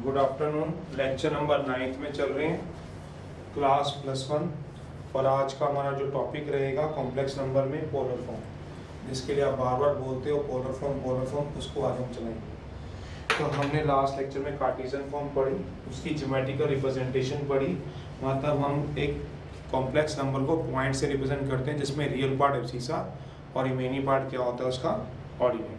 Good afternoon. Lecture number 9 में चल रहे हैं, क्लास +1। और आज का हमारा जो टॉपिक रहेगा कॉम्प्लेक्स नंबर में पोलर फॉर्म, जिसके लिए आप बार बार बोलते हो पोलर फॉर्म, उसको आज हम चलाएंगे। तो हमने लास्ट लेक्चर में कार्टेशियन फॉर्म पढ़ी, उसकी ज्योमेट्रिकल रिप्रेजेंटेशन पढ़ी। मतलब हम एक कॉम्प्लेक्स नंबर को पॉइंट से रिप्रेजेंट करते हैं, जिसमें रियल पार्ट एब्सिसा और रिमेनिंग पार्ट क्या होता है उसका ऑर्डिनेट।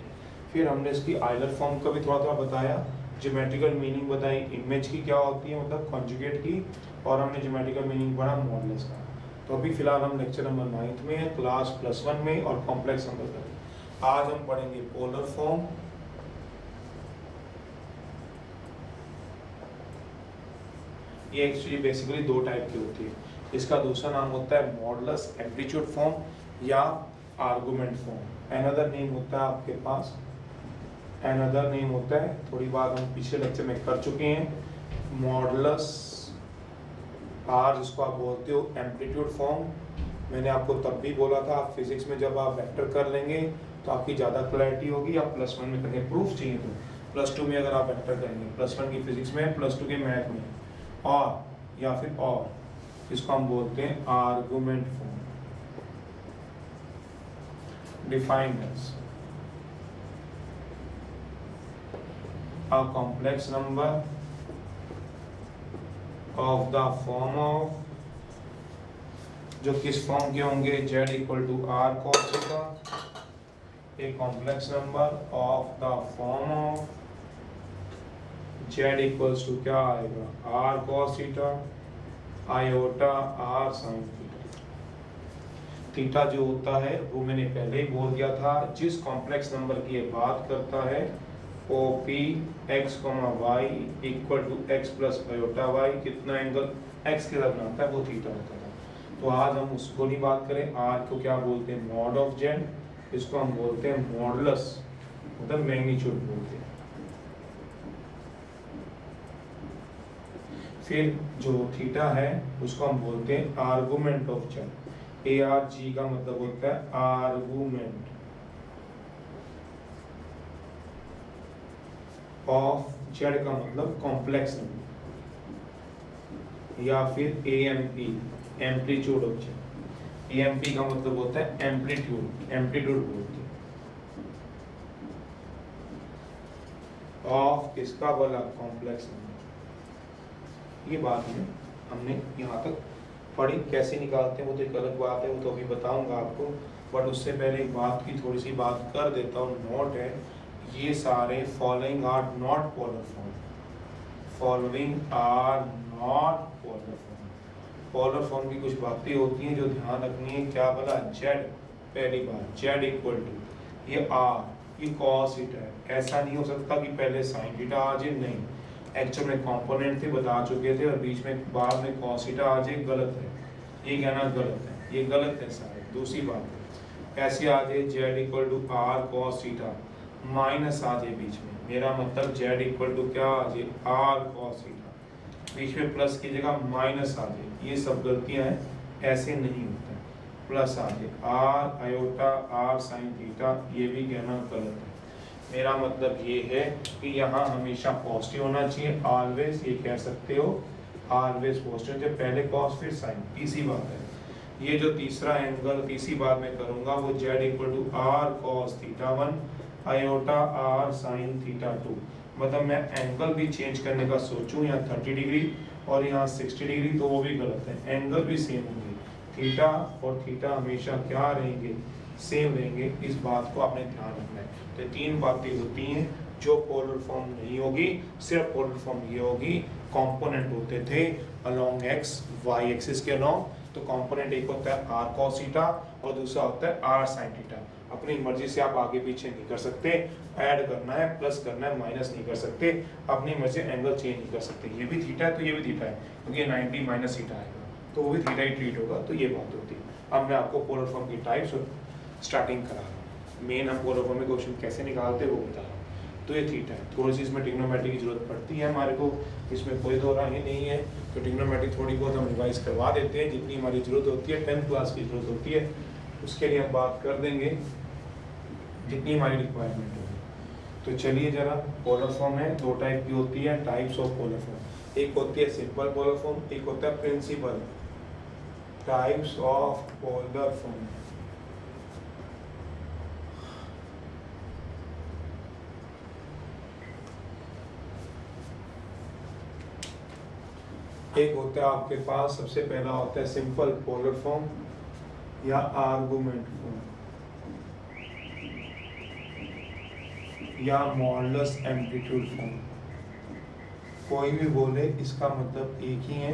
फिर हमने इसकी आइलर फॉर्म का भी थोड़ा थोड़ा बताया, ज्योमेट्रिकल मीनिंग बताई, इमेज की क्या होती है मतलब कॉन्जुगेट की, और हमने ज्योमेट्रिकल मीनिंग पढ़ा मॉडुलस का। तो अभी फिलहाल हम लेक्चर नंबर 9 में है, क्लास +1 में, और कॉम्प्लेक्स नंबर का। आज हम पढ़ेंगे पोलर फॉर्म, ये एक्चुअली बेसिकली दो टाइप की होती है। इसका दूसरा नाम होता है मॉडुलस एम्पलीट्यूड फॉर्म या आर्गुमेंट फॉर्म। अनदर नेम होता है आपके पास, अनदर नेम होता है, थोड़ी बात हम पिछले लेक्चर में कर चुके हैं, मॉडुलस आर, जिसको आप बोलते हो एम्पलीट्यूड फॉर्म। मैंने आपको तब भी बोला था, आप फिजिक्स में जब आप वेक्टर कर लेंगे तो आपकी ज़्यादा क्लैरिटी होगी। आप +1 में करेंगे, प्रूफ चाहिए तो +2 में अगर आप वेक्टर करेंगे, +1 की फिजिक्स में, +2 के मैथ में, और या फिर और, इसको हम बोलते हैं argument form. Defined as a complex number of the form of, जो किस फॉर्म के होंगे, z = r cos theta, a complex number of the form of z = क्या आएगा, r cos theta iota r sin theta. Theta जो होता है वो मैंने पहले ही बोल दिया था, जिस कॉम्प्लेक्स नंबर की ये बात करता है OP x, y = x + iota y, कितना एंगल x के साथ बनाता है वो थीटा होता था। तो आज हम उसको नहीं बात करें। r को क्या बोलते हैं, मॉड ऑफ z, इसको हम बोलते हैं मॉडुलस, मतलब मैग्नीट्यूड बोलते हैं। फिर जो थीटा है उसको हम बोलते हैं आर्गुमेंट ऑफ z। ARG का मतलब होता है आर्गुमेंट ऑफ z का मतलब कॉम्प्लेक्स नंबर, या फिर AMP amplitude of z। AMP का मतलब होता है एम्पलीट्यूड, एम्पलीट्यूड बोलते हैं ऑफ किसका बोला, कॉम्प्लेक्स नंबर। ये बात है हमने यहाँ तक पढ़ी, कैसे निकालते हैं वो तो एक अलग बात है, वो तो अभी बताऊंगा आपको। बट उससे पहले एक बात की थोड़ी सी बात कर देता हूँ, नोट है, ये सारे following are not polar form, following are not polar form. Polar form की कुछ बातें होती हैं जो ध्यान रखनी है। क्या बोला, z, पहली बात z = ये r, ये cos थीटा है। ऐसा नहीं हो सकता कि पहले sin थीटा आ जाए, नहीं, एक्चुअल में कंपोनेंट थे, बता चुके थे, और बीच में बाद में cos थीटा आ जाए, गलत है, ये कहना गलत है, ये गलत है सारे। दूसरी बात है, ऐसे आ जाए z = r cos theta, minus आ जाए बीच में, मेरा मतलब z = क्या आ जाए, r cos थीटा, बीच में प्लस की जगह माइनस आ जाए, ये सब गलतियां हैं, ऐसे नहीं होता है। प्लस आ जाए r iota r sin theta, ये भी कहना गलत है। मेरा मतलब ये है कि यहाँ हमेशा पॉजिटिव होना चाहिए, ऑलवेज, ये कह सकते हो ऑलवेज पॉजिटिव, जब पहले कॉस फिर साइन, तीसरी बात है। ये जो तीसरा एंगल तीसरी बात मैं करूँगा वो z = r cos theta 1 iota r sin theta 2। मतलब मैं एंगल भी चेंज करने का सोचूं, यहाँ 30 डिग्री और यहाँ 60 डिग्री, तो वो भी गलत है, एंगल भी सेम होंगे, थीटा और थीटा हमेशा क्या रहेंगे, सेम रहेंगे। इस बात को आपने ध्यान रखना है। तो तीन बातें होती हैं जो पोलर फॉर्म नहीं होगी, सिर्फ पोलर फॉर्म ये होगी, कंपोनेंट होते थे अलोंग x y एक्सिस के अलोंग। तो कंपोनेंट एक होता है r cos थीटा और दूसरा होता है r sin थीटा। अपनी मर्जी से आप आगे पीछे नहीं कर सकते, ऐड करना है, प्लस करना है, माइनस नहीं कर सकते, अपनी मर्जी से एंगल चेंज नहीं कर सकते। ये भी थीटा है तो ये भी थीटा है, क्योंकि ये 90 माइनस थीटा आएगा तो वो भी थीटा ही ट्रीट होगा। तो ये बात होती है। अब मैं आपको पोलर फॉर्म की टाइप्स स्टार्टिंग करा रहा हूँ, मेन हम पोलर फॉर्म में क्वेश्चन कैसे निकालते हैं वो बता रहा हूँ। तो ये थीटा है, थोड़ी सी इसमें ट्रिग्नोमेट्री की जरूरत पड़ती है हमारे को, इसमें कोई दो राय नहीं है। तो ट्रिग्नोमेट्री थोड़ी बहुत हम रिवाइज करवा देते हैं, जितनी हमारी जरूरत होती है, 10th क्लास की जरूरत होती है, उसके लिए हम बात कर देंगे जितनी हमारी रिक्वायरमेंट होगी। तो चलिए जरा, पोलर फॉर्म है, दो टाइप की होती है, टाइप्स ऑफ पोलर फॉर्म। एक होती है सिंपल पोलर फॉर्म, एक होता है principal. Types of polar form. एक होता है आपके पास, सबसे पहला होता है सिंपल पोलर फॉर्म या आर्गुमेंट फॉर्म या मॉडुलस एम्पलीट्यूड फॉर्म। कोई भी बोले इसका मतलब एक ही है,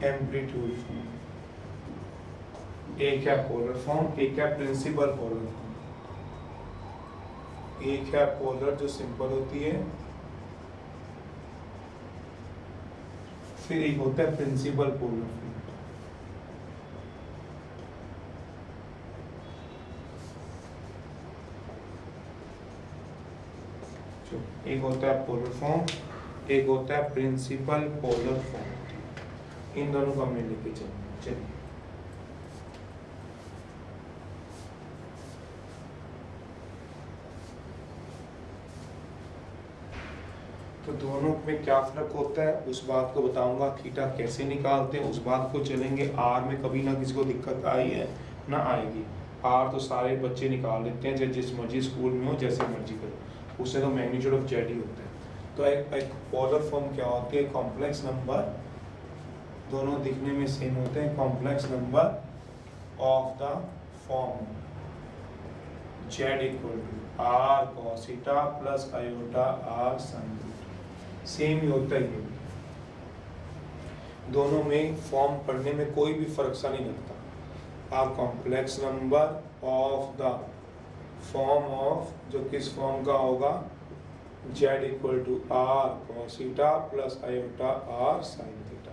एम्पलीट्यूड फॉर्म। एक है पोलर फॉर्म, एक है प्रिंसिपल पोलर फॉर्म। एक है पोलर जो सिंपल होती है, फिर एक होता है प्रिंसिपल पोलर फॉर्म। एक होता है पोलर फॉर्म, एक होता है प्रिंसिपल पोलर फॉर्म। इन दोनों को हमें लेके चलिए। तो दोनों में क्या फर्क होता है उस बात को बताऊंगा, थीटा कैसे निकालते हैं उस बात को चलेंगे। आर में कभी ना किसी को दिक्कत आई है ना आएगी। आर तो सारे बच्चे निकाल लेते हैं, चाहे जिस मर्जी स्कूल में हो, जैसे मर्जी करो, उससे तो मैग्नीट्यूड ऑफ जेड ही होता है। तो एक पोलर फॉर्म क्या होती है, कॉम्प्लेक्स नंबर, दोनों दिखने में सेम होते हैं, complex number of the form z equal to are cos theta plus iota are sine theta. Same ही होता है, दोनों में फॉर्म पढ़ने में कोई भी फर्क सा नहीं लगता। आप complex number of the form of, जो किस फॉर्म का होगा, z equal to are cos theta plus iota are sine theta.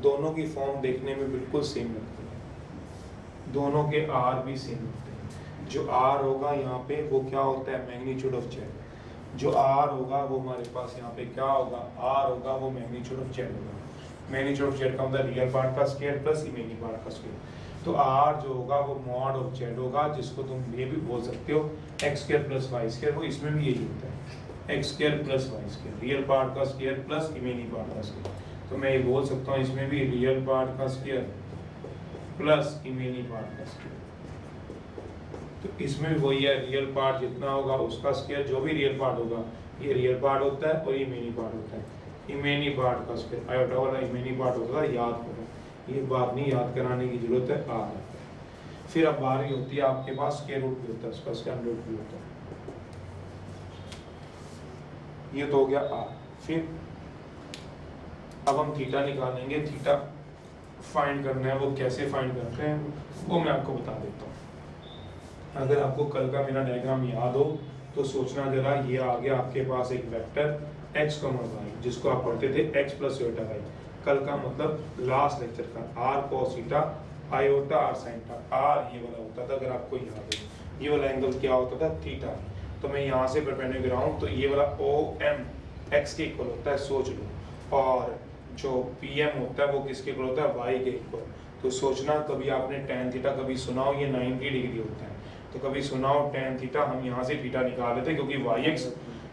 दोनों की फॉर्म देखने में बिल्कुल सेम लगती है, दोनों के आर भी सेम होते हैं। जो आर होगा यहाँ पे वो क्या होता है, मैग्नीट्यूड ऑफ z। जो आर होगा वो हमारे पास यहाँ पे क्या होगा, आर होगा, वो मैग्नीट्यूड ऑफ z होगा। मैग्नीट्यूड ऑफ z का मतलब रियल पार्ट का स्क्वायर प्लस इमेजिनरी पार्ट का स्क्वायर। तो आर जो होगा वो मॉड ऑफ z होगा, जिसको तुम ये भी बोल सकते हो X square plus Y square. वो इसमें भी यही होता है, X square plus Y square, real part का स्क्वायर प्लस इमेजिनरी पार्ट का स्क्वायर। तो मैं ये बोल सकता हूँ इसमें भी रियल पार्ट का स्क्वायर प्लस इमेजिनरी पार्ट का स्क्वायर। तो इसमें भी वही है, रियल पार्ट जितना होगा उसका स्क्वायर, जो भी रियल पार्ट होगा, ये रियल पार्ट होता है और ये इमेजिनरी पार्ट होता है। इमेजिनरी पार्ट का स्क्वायर, आयोटा वाला इमेजिनरी पार्ट होता है, याद करो, ये बात नहीं याद कराने की जरूरत है, आ जाता है। फिर अब बारी होती है आपके पास स्क्वायर रूट भी होता है, उसका स्क्वायर रूट भी होता है। ये तो हो गया आर। फिर अब हम थीटा निकालेंगे। थीटा फाइंड करना है, वो कैसे फाइंड करते हैं वो मैं आपको बता देता हूँ। अगर आपको कल का मेरा डायग्राम याद हो तो सोचना जरा, ये आ गया आपके पास एक वेक्टर एक्स कॉमा वाई, जिसको आप पढ़ते थे एक्स प्लस आयोटा वाई। कल का मतलब लास्ट लेक्चर का, R cos theta iota are sine theta. R ये वाला होता था, अगर आपको याद हो, ये वाला एंगल क्या होता था, थीटा। तो मैं यहाँ से परपेंडिकुलर आऊँ तो ये वाला ओ एम एक्स के इक्वल होता है, सोच लो। और जो पी एम होता है वो किसके इक्वल होता है, वाई के इक्वल। तो सोचना, कभी आपने टेन थीटा कभी सुना हो, ये 90 डिग्री होता है। तो कभी सुना हो टेन थीटा, हम यहाँ से थीटा निकाल लेते हैं, क्योंकि वाई एक्स,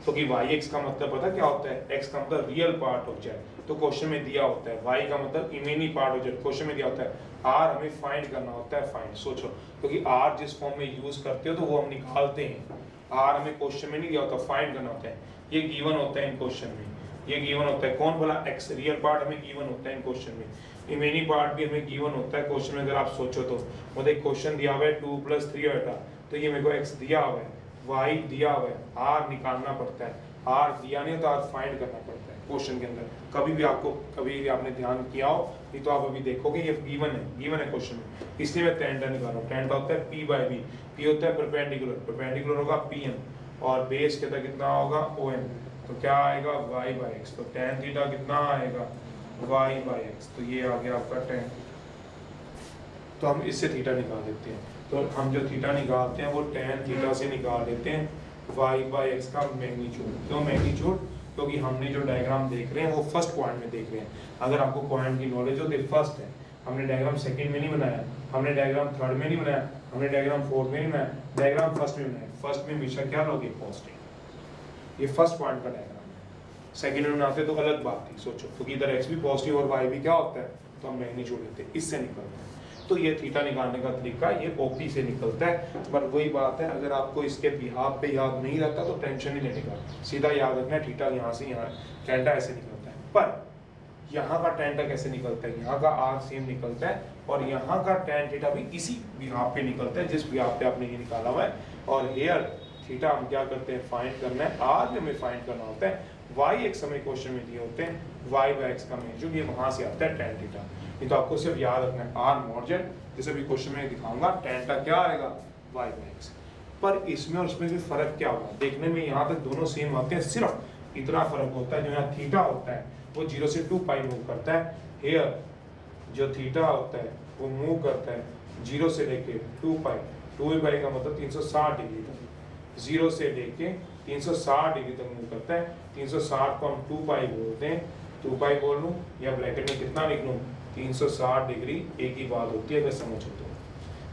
क्योंकि वाई एक्स का मतलब पता क्या होता है, एक्स का मतलब रियल पार्ट ऑफ जेड, तो क्वेश्चन में दिया होता है। वाई का मतलब imaginary part of Z, question में दिया होता है। आर हमें फाइंड करना होता है, फाइंड, सोचो, क्योंकि आर जिस फॉर्म में यूज करते हो तो वो हम निकालते हैं। आर हमें क्वेश्चन में नहीं दिया होता, फाइंड करना होता है। ये गिवन होता है इन क्वेश्चन में, ये गिवन होता है। कौन बोला, एक्स, रियल पार्ट हमें गिवन होता है इन क्वेश्चन में, इमेजिनरी पार्ट भी हमें गिवन होता है क्वेश्चन में। अगर आप सोचो तो मतलब एक क्वेश्चन दिया हुआ है 2 + 3 आयोटा, तो ये मेरे को एक्स दिया हुआ है, वाई दिया हुआ है, आर निकालना पड़ता है। आर दिया नहीं तो आर फाइंड करना पड़ता है क्वेश्चन के अंदर। कभी भी आपने ध्यान किया हो, नहीं तो आप अभी देखोगे ये गिवन है क्वेश्चन में, इसलिए मैं टेन निकाल रहा हूँ। टेन का होता है पी बाई बी, पी होता है परपेंडिकुलर होगा पी एम, और बेस कहता है कितना होगा ओ एम। तो क्या आएगा, वाई बाई एक्स। तो टेन थीटा कितना आएगा, वाई बाई एक्स। तो ये आ गया आपका टेन। तो हम इससे थीटा निकाल देते हैं। तो हम जो थीटा निकालते हैं वो टेन थीटा से निकाल देते हैं वाई बाई एक्स का मैग्नीट्यूड। क्यों मैग्नीट्यूड, क्योंकि हमने जो डायग्राम देख रहे हैं वो फर्स्ट पॉइंट में देख रहे हैं। अगर आपको पॉइंट की नॉलेज हो तो फर्स्ट है, हमने डायग्राम सेकंड में नहीं बनाया, हमने डायग्राम थर्ड में नहीं बनाया, हमने डायग्राम फोर्थ में नहीं बनाया, डायग्राम फर्स्ट में बनाया। फर्स्ट में हमेशा क्या लोगे, पॉजिटिव। ये फर्स्ट पॉइंट का डायग्राम है। सेकंड में आते तो अलग बात थी, सोचो, क्योंकि इधर एक्स भी पॉजिटिव और वाई भी क्या होता है, तो हम मैग्नीट्यूड लेते हैं, इससे निकलता है। तो ये थीटा निकालने का तरीका ये ओपी से निकलता है। पर वही बात है, अगर आपको इसके बिहाफ पे याद नहीं रहता तो टेंशन नहीं लेने का, सीधा याद रखना है थीटा यहाँ से यहाँ टेंटा ऐसे निकलता है। पर यहाँ का टेंटा कैसे निकलता है, यहाँ का आर सेम निकलता है और यहाँ का टेन थीटा भी इसी बिहाफ पे निकलता है जिस बिहाफ पे आपने ये निकाला हुआ है। और हेयर थीटा हम क्या करते हैं, फाइंड करना है, आर में हमें फाइंड करना होता है, वाई एक समय क्वेश्चन में दिए होते हैं, वाई बाय एक्स का मेजर, ये वहां से आता है टेन थीटा। ये तो आपको सिर्फ याद रखना है, आर मॉड जेड, जैसे भी क्वेश्चन में दिखाऊंगा टेन का क्या आएगा, वाई बाय एक्स। पर इसमें और उसमें भी फर्क क्या होगा, देखने में यहाँ तक दोनों सेम आते हैं, सिर्फ इतना फर्क होता है, जो यहाँ थीटा होता है वो 0 से 2 पाई मूव करता है, हेयर जो थीटा होता है वो मूव करता है 0 से लेके 2 पाई, 2 पाई का मतलब 360 डिग्री तक, 0 से लेके 360 डिग्री तक मूव करता है। 360 को हम 2 पाई बोलते हैं, 2 पाई बोल लूँ या ब्रैकेट में कितना लिख लूँ, 360 डिग्री एक ही बात होती है, अगर समझ हो तो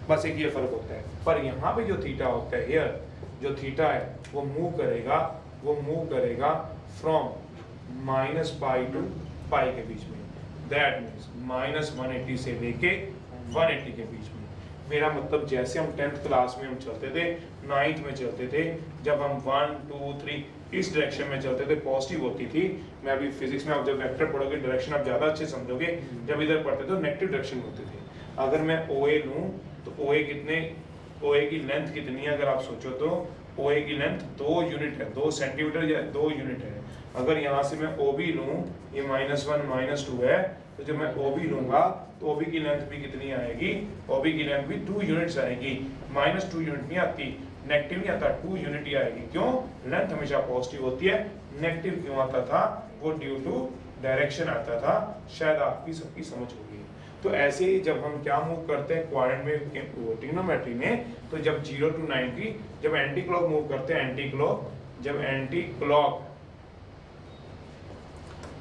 बस एक ये फर्क होता है। पर यहाँ पे जो थीटा होता है, हियर जो थीटा है वो मूव करेगा फ्रॉम माइनस पाई टू पाई के बीच में, दैट मीन्स माइनस 180 से लेके 180 के बीच में। मेरा मतलब जैसे हम 10th क्लास में हम चलते थे, 9th में चलते थे, जब हम 1 2 3 इस डायरेक्शन में चलते थे पॉजिटिव होती थी। मैं अभी फिजिक्स में आप जब वेक्टर पढ़ोगे डायरेक्शन आप ज़्यादा अच्छे समझोगे, जब इधर पढ़ते तो नेगेटिव डायरेक्शन होते थे। अगर मैं OA लूँ तो OA की लेंथ कितनी है, अगर आप सोचो तो OA की लेंथ 2 यूनिट है, 2 सेंटीमीटर या 2 यूनिट है। अगर यहाँ से मैं OB लूँ, ये -1 -2 है, तो जब मैं OB लूंगा तो OB की लेंथ भी कितनी आएगी, OB की लेंथ भी 2 यूनिट्स आएगी, -2 यूनिट नहीं आती, नेगेटिव नहीं आता, 2 यूनिट ही आएगी। क्यों, लेंथ हमेशा पॉजिटिव होती है। नेगेटिव क्यों आता था, वो ड्यू टू डायरेक्शन आता था, शायद आपकी सबकी समझ होगी। तो ऐसे ही जब हम क्या मूव करते हैं क्वाड्रेंट में, ट्रिग्नोमेट्री में, तो जब 0 to 90 जब एंटी क्लॉक मूव करते हैं, जब एंटी क्लॉक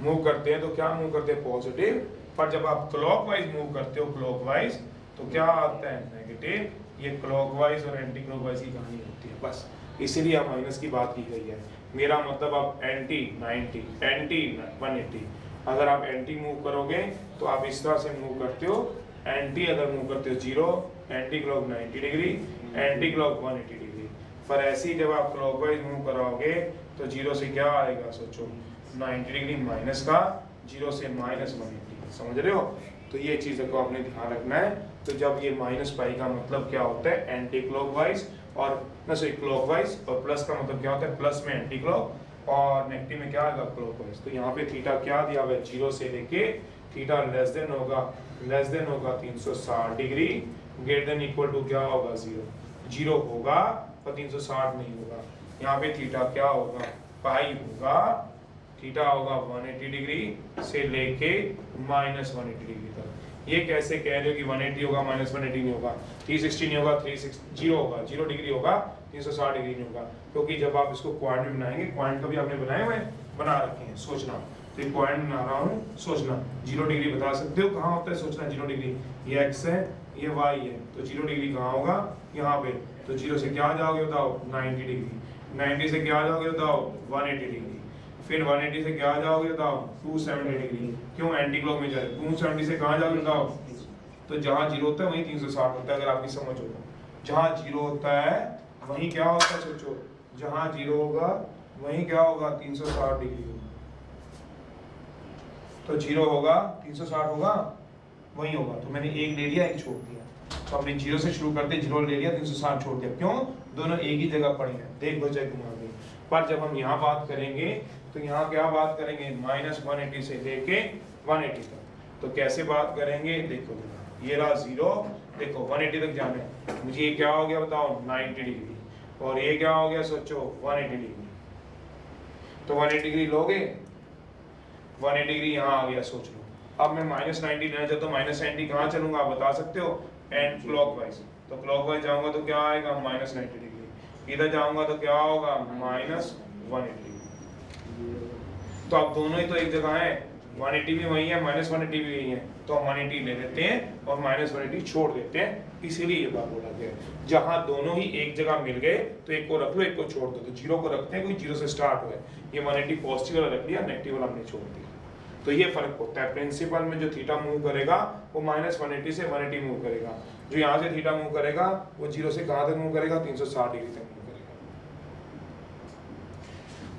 मूव करते हैं तो क्या मूव करते हैं, पॉजिटिव। पर जब आप क्लॉकवाइज मूव करते हो, क्लॉकवाइज, तो क्या आता है, नेगेटिव। ये क्लॉकवाइज और एंटी क्लॉकवाइज की कहानी होती है, बस इसीलिए आप माइनस की बात की गई है। मेरा मतलब आप एंटी 90 एंटी 180, अगर आप एंटी मूव करोगे तो आप इस तरह से मूव करते हो, एंटी अगर मूव करते हो 0, anti clock 90 degree, anti clock 180 degree. पर ऐसे ही जब आप क्लॉकवाइज मूव कराओगे तो 0 से क्या आएगा, सोचो, 90 डिग्री माइनस का, 0 से -180, समझ रहे हो। तो ये चीज़ को आपने ध्यान रखना है। तो जब ये माइनस पाई का मतलब क्या होता है, एंटी क्लॉकवाइज, और क्लॉकवाइज, और प्लस का मतलब क्या होता है, प्लस में एंटी क्लॉक, और नेगेटिव में क्या आएगा, क्लॉकवाइज। तो यहाँ पे थीटा क्या दिया हुआ है, 0 से लेके थीटा लेस देन होगा 360 degree, greater than equal to क्या होगा, 0 होगा और 360 नहीं होगा। यहाँ पे थीटा क्या होगा, पाई होगा, थीटा होगा 180 डिग्री से लेके -180 डिग्री तक। ये कैसे कह रहे हो कि 180 होगा -180 नहीं होगा, 360 नहीं होगा, 360 होगा, 0 डिग्री होगा, 360 डिग्री नहीं होगा। क्योंकि जब आप इसको क्वाड्रेंट में बनाएंगे, क्वाड्रेंट कभी आपने बनाए हुए, बना रखे हैं, सोचना। तो ये क्वाड्रेंट बना रहा हूँ, सोचना 0 डिग्री बता सकते हो कहाँ होता है, सोचना 0 डिग्री, ये x है, ये y है, तो 0 डिग्री कहाँ होगा, यहाँ पे। तो 0 से क्या जाओगे बताओ, 90 डिग्री, 90 से क्या जाओगे बताओ, 180 डिग्री, फिर 180 से क्या जाओगे बताओ, 270 डिग्री। क्यों, एंटी क्लॉक में जाए, 270 से कहाँ जाओगे बताओ, तो जहाँ 0 होता है वहीं 360 होता है, अगर आपकी समझ हो। जहाँ 0 होता है वहीं क्या होता है, सोचो, जहाँ 0 होगा वहीं क्या होगा, 360 डिग्री होगा। तो 0 होगा, 360 होगा, वहीं होगा। तो मैंने एक ले लिया, एक छोड़ दिया। तो हमने 0 से शुरू करते, 0 ले लिया, 360 छोड़ दिया। क्यों, दोनों एक ही जगह पड़े हैं, देख बजाय घुमा गई। पर जब हम यहाँ बात करेंगे तो यहाँ क्या बात करेंगे, -180 से लेके 180 तक। तो कैसे बात करेंगे, देखो ये रहा 0, देखो 180 तक जाना है मुझे, ये क्या हो गया बताओ, 90 डिग्री, और ये क्या हो गया, सोचो 180 डिग्री। तो 180 डिग्री लोगे, 180 डिग्री यहाँ आ गया, सोच लो। अब मैं -90 लेना चाहता हूँ, -90 कहाँ चलूंगा, आप बता सकते हो, एंड क्लॉकवाइज। तो क्लॉकवाइज जाऊंगा तो क्या आएगा, -90 डिग्री, इधर जाऊंगा तो क्या होगा, -180 डिग्री। तो अब दोनों ही तो एक जगह है, 180 भी वही है, -180 भी वही है, तो हम 180 ले लेते हैं और -180 छोड़ देते हैं, इसीलिए ये बात बोला गया है। जहां दोनों ही एक जगह मिल गए तो एक को रख लो, एक को छोड़ दो, तो 0 को रखते हैं, कोई 0 से स्टार्ट हुआ है, ये 180 पॉजिटिव वाला रख लिया, नेगेटिव वाला हमने छोड़ दिया। तो ये फर्क होता है, प्रिंसिपल में जो थीटा मूव करेगा वो -180 से 180 मूव करेगा, जो यहाँ से थीटा मूव करेगा वो 0 से कहाँ तक मूव करेगा, 360 डिग्री तक मूव करेगा।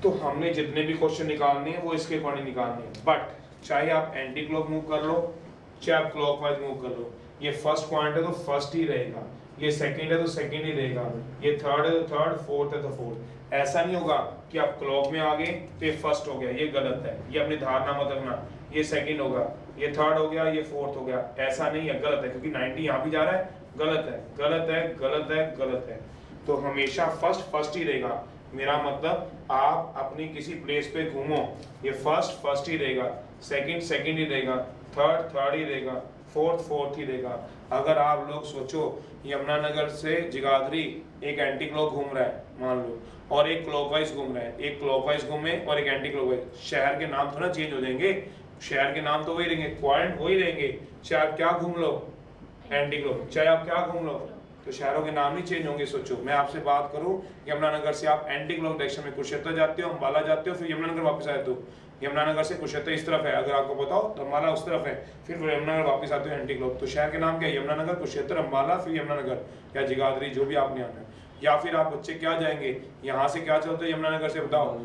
तो हमने जितने भी क्वेश्चन निकालने हैं वो इसके अकॉर्डिंग निकालने हैं, बट चाहे आप एंटी क्लॉक मूव कर लो चाहे आप क्लॉकवाइज मूव कर लो, ये फर्स्ट पॉइंट है तो फर्स्ट ही रहेगा, ये सेकंड है तो सेकंड ही रहेगा, ये थर्ड है तो थर्ड, फोर्थ है तो फोर्थ। ऐसा नहीं होगा कि आप क्लॉक में आ गए तो ये फर्स्ट हो गया, ये गलत है, ये अपनी धारणा मत रखना, ये सेकंड होगा, ये थर्ड हो गया, ये फोर्थ हो गया, ऐसा नहीं है, गलत है, क्योंकि 90 यहाँ भी जा रहा है, गलत है, गलत है, गलत है, गलत है। तो हमेशा फर्स्ट ही रहेगा, मेरा मतलब आप अपनी किसी प्लेस पे घूमो, ये फर्स्ट ही रहेगा, सेकंड ही रहेगा, थर्ड ही रहेगा, फोर्थ ही रहेगा। अगर आप लोग सोचो यमुनानगर से जगाधरी एक एंटी क्लॉक घूम रहा है मान लो, और एक क्लॉकवाइज घूम रहा है, एक क्लॉकवाइज घूमे और एक एंटी क्लॉकवाइज, शहर के नाम थोड़ा चेंज हो जाएंगे, शहर के नाम तो वही रहेंगे, पॉइंट वही रहेंगे, चाहे आप क्या घूम लो एंटी क्लॉक, चाहे आप क्या घूम लो, तो शहरों के नाम नहीं चेंज होंगे। सोचो मैं आपसे बात करूं, यमुनानगर से आप एंटी क्लॉक डायरेक्शन में कुरुक्षेत्र जाते हो, अंबाला जाते हो, फिर यमुनानगर वापस आए, तो यमुनानगर से कुरुक्षेत्र इस तरफ है, अगर आपको बताओ तो अंबाला उस तरफ है, फिर यमुनानगर वापस आते हो एंटी क्लॉक, तो शहर के नाम क्या है, यमुनानगर, कुरुक्षेत्र, अंबाला, फिर यमुनानगर या जगाधरी, जो भी आपने आना है। या फिर आप बच्चे क्या जाएंगे, यहाँ से क्या चलते हो यमुनानगर से, बताओ,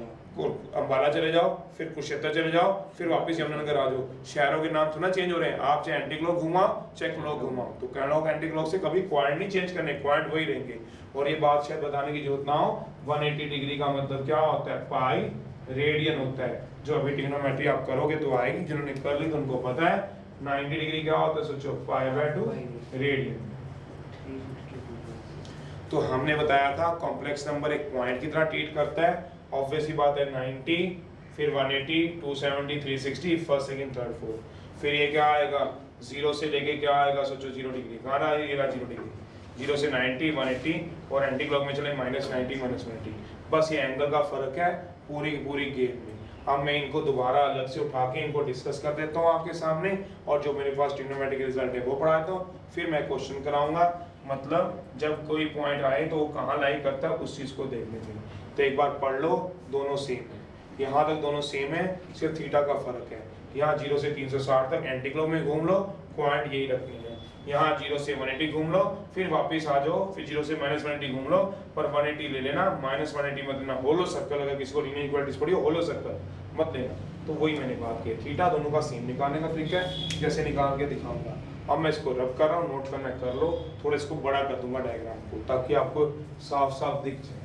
अंबाला चले जाओ, फिर कुरुक्षेत्र चले जाओ, फिर वापस यमुनानगर आ जाओ, शहरों के नाम थोड़ा चेंज हो रहे हैं, आप चाहे एंटी क्लॉक घुमाओ चाहे क्लॉक घुमाओ, तो क्लॉक एंटी क्लॉक से कभी पॉइंट नहीं चेंज करने, पॉइंट वही रहेंगे। और ये बात शायद बताने की जरूरत ना हो, 180 डिग्री का मतलब क्या होता है, पाई रेडियन होता है, जो अभी ट्रिग्नोमेट्री आप करोगे तो आएगी, जिन्होंने कर ली तो उनको पता है। 90 डिग्री क्या होता है, सोचो पाई/2 रेडियन। तो हमने बताया था कॉम्प्लेक्स नंबर एक पॉइंट की तरह ट्रीट करता है, ऑब्वियस ही बात है, 90 फिर 180 270 360 फर्स्ट सेकंड थर्ड फोर्थ, फिर ये क्या आएगा 0 से लेके क्या आएगा, सोचो 0 डिग्री, कहाँ आएगा 0 डिग्री, 0 से 90 180 और एंटी क्लॉक में चले -90 -180, बस ये एंगल का फर्क है पूरी पूरी गेम में। अब मैं इनको दोबारा अलग से उठा के इनको डिस्कस कर देता हूँ आपके सामने, और जो मेरे पास ट्रिग्नोमेट्रिक रिजल्ट है वो पढ़ाता हूँ, फिर मैं क्वेश्चन कराऊंगा, मतलब जब कोई पॉइंट आए तो वो कहाँ लाई करता है उस चीज को देखने के लिए। तो एक बार पढ़ लो, दोनों सेम है, यहाँ तक दोनों सेम है, सिर्फ थीटा का फर्क है, यहाँ 0 से 360 तक एंटी क्लॉक में घूम लो, पॉइंट यही रखनी है, यहाँ 0 से 180 घूम लो, फिर वापस आ जाओ, फिर 0 से -180 घूम लो, पर 180 ले लेना, -180 मत लेना, होलो सर्कल, अगर किसी को लीनियर इक्वालिटीज पढ़ी हो होलो सर्कल मत लेना। तो वही मैंने बात की, थीटा दोनों का सेम निकालने का तरीका है, जैसे निकाल के दिखाऊंगा। अब मैं इसको रब कर रहा हूँ, नोट करना कर लो, थोड़ा इसको बड़ा कर दूंगा डायग्राम को, ताकि आपको साफ साफ दिख जाए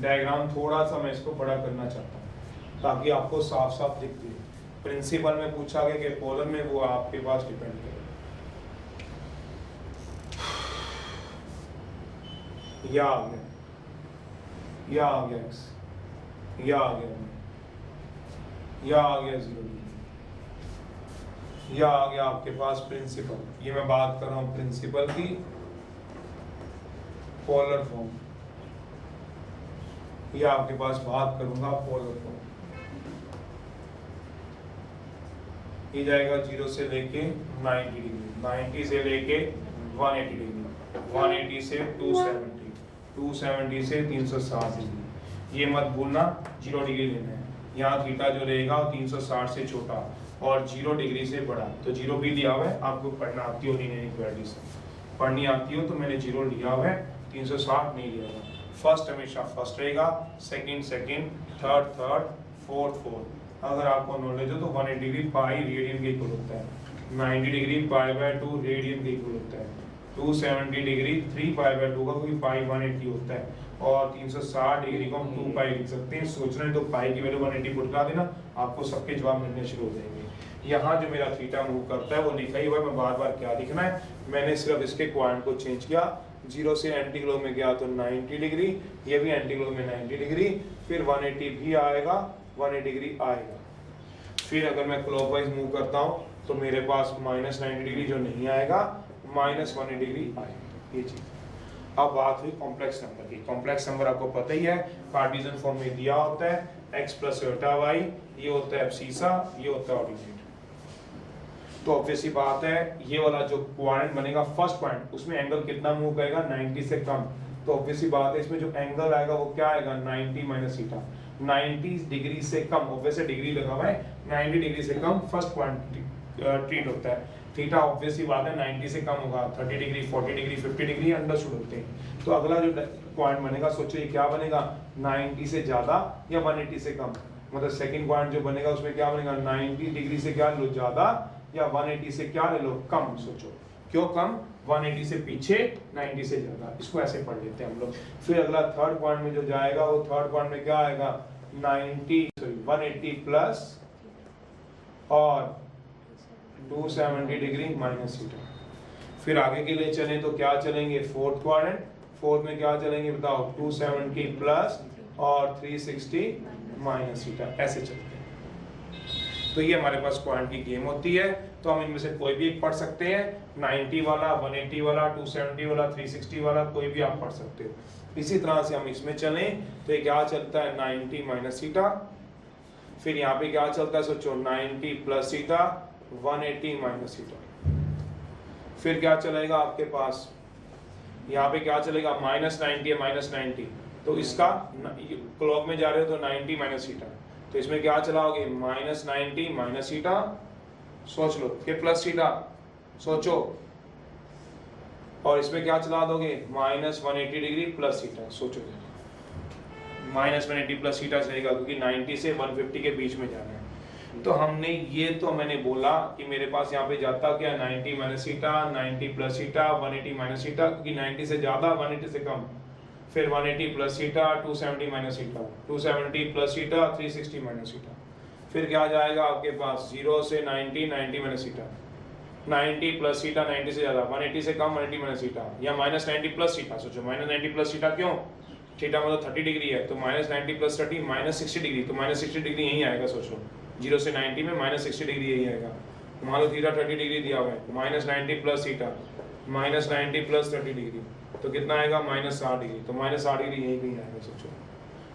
डायग्राम, थोड़ा सा मैं इसको बड़ा करना चाहता हूँ ताकि आपको साफ साफ दिख जाए। प्रिंसिपल में पूछा गया कि पोलर में, वो आपके पास डिपेंड करेगा। या आ गया, या आ गया x, या आ गया, या आ गया 0 डिग्री, या आ गया आपके पास प्रिंसिपल। ये मैं बात कर रहा हूँ प्रिंसिपल की पोलर फॉर्म, ये आपके पास बात करूंगा पोलर फॉर्म। ये जाएगा 0 से लेके 90 डिग्री, 90 से लेके 180 डिग्री, 180 से 270, 270 से 360 डिग्री। ये मत भूलना 0 डिग्री लेना है, यहाँ थीटा जो रहेगा 360 से छोटा और 0 डिग्री से बड़ा, तो 0 भी लिया हुआ है, आपको पढ़ना आती हो लीनियर इक्वालिटी से, पढ़नी आती हो तो मैंने 0 लिया हुआ है, 360 नहीं लिया हुआ। फर्स्ट हमेशा फर्स्ट रहेगा, second second, third third, fourth fourth. अगर आपको नॉलेज हो तो 180 डिग्री पाई रेडियन के इक्वल होता है, 90 डिग्री पाई/2 रेडियन के इक्वल होता है, 270 डिग्री 3 पाई/2 का, क्योंकि पाई 180 होता है, और 360 डिग्री को हम 2 पाई लिख सकते हैं। सोचना है तो पाई की वैल्यू 180 पुट करा देना, आपको सबके जवाब मिलने शुरू हो जाएंगे। यहाँ जो मेरा थीटा मूव करता है वो लिखा ही हुआ है, मैं बार बार क्या लिखना है, मैंने सिर्फ इसके क्वांट को चेंज किया, 0 से एंटी क्लॉक में गया तो 90 डिग्री, ये भी एंटी क्लॉक में 90 डिग्री, फिर 180 भी आएगा, 180 डिग्री आएगा। फिर अगर मैं क्लॉकवाइज मूव करता हूँ तो मेरे पास -90 डिग्री जो नहीं आएगा, -180 डिग्री आएगा, ये चीज। अब बात हुई कॉम्प्लेक्स नंबर की। कॉम्प्लेक्स नंबर आपको पता ही है, कार्टेशियन फॉर्म में दिया होता है x प्लस योटा y, ये होता है एब्सिसा, ये होता है ऑर्डिनेट। तो ऑब्वियसली बात है ये वाला जो क्वाड्रेंट बनेगा फर्स्ट पॉइंट, उसमें एंगल कितना मूव करेगा 90 से कम। तो ऑब्वियसली बात है इसमें जो एंगल आएगा वो क्या आएगा 90 माइनस थीटा, 90 डिग्री से कम, ऑब्वियसली डिग्री लगा हुआ है, 90 डिग्री से कम फर्स्ट पॉइंट ट्रीट होता है। थीटा ऑब्वियसली बात है 90 से कम होगा, 30 डिग्री 40 डिग्री 50 डिग्री अंडरस्टूड होते हैं। तो अगला जो पॉइंट बनेगा सोचो ये क्या बनेगा 90 से ज्यादा या 180 से कम, मतलब सेकंड पॉइंट जो बनेगा उसमें क्या बनेगा 90 डिग्री से क्या लो ज्यादा या 180 से क्या ले लो कम। सोचो क्यों कम, 180 से पीछे 90 से ज्यादा, इसको ऐसे पढ़ लेते हैं हम लोग। फिर अगला थर्ड पॉइंट में जो जाएगा वो थर्ड पॉइंट में क्या आएगा 180 प्लस और 270 डिग्री माइनस थीटा। फिर आगे के लिए चलें तो क्या चलेंगे फोर्थ क्वाड्रेंट, फोर्थ में क्या चलेंगे बताओ 270 प्लस और 360 माइनस थीटा, ऐसे चलते हैं। तो ये हमारे पास क्वाड्रेंट की गेम होती है। तो हम इनमें से कोई भी एक पढ़ सकते हैं, 90 वाला, 180 वाला, 270 वाला, 360 वाला, कोई भी आप पढ़ सकते हो। इसी तरह से हम इसमें चलें तो ये क्या चलता है 90 माइनस थीटा, फिर यहाँ पे क्या चलता है सोचो 90 प्लस थीटा, 180 माइनस थीटा। फिर क्या चलेगा आपके पास यहाँ पे क्या चलेगा -90 है, -90 तो इसका क्लॉक में जा रहे हो तो 90 माइनस थीटा, तो इसमें क्या चलाओगे -90 माइनस थीटा, सोच लो, फिर प्लस थीटा सोचो, और इसमें क्या चला दोगे -180 डिग्री प्लस थीटा, सोचो -180 प्लस थीटा चलेगा क्योंकि 90 से 150 के बीच में जाना है। तो हमने ये तो मैंने बोला कि मेरे पास यहाँ पे जाता क्या 90 minus theta, 90 plus theta, 180 minus theta, क्योंकि 90 से ज्यादा 180 से कम, फिर 180 plus theta, 270 minus theta, 270 plus theta, 360 minus theta. फिर क्या जाएगा आपके पास 0 से 90, 90 माइनस थीटा, 90 प्लस थीटा 90 से ज्यादा, 180 से कम 180 माइनस थीटा, या -90 प्लस थीटा। सोचो -90 प्लस थीटा क्यों, थीटा मतलब 30 डिग्री है, तो -90 प्लस 30 -60 डिग्री, तो -60 डिग्री यही आएगा। सोचो 0 से 90 में -60 डिग्री यही आएगा। मान लो थीटा 30 डिग्री दिया हुआ है, -90 प्लस थीटा -90 प्लस 30 डिग्री, तो कितना आएगा -60 डिग्री, तो -60 डिग्री यही कहीं आएगा। सोचो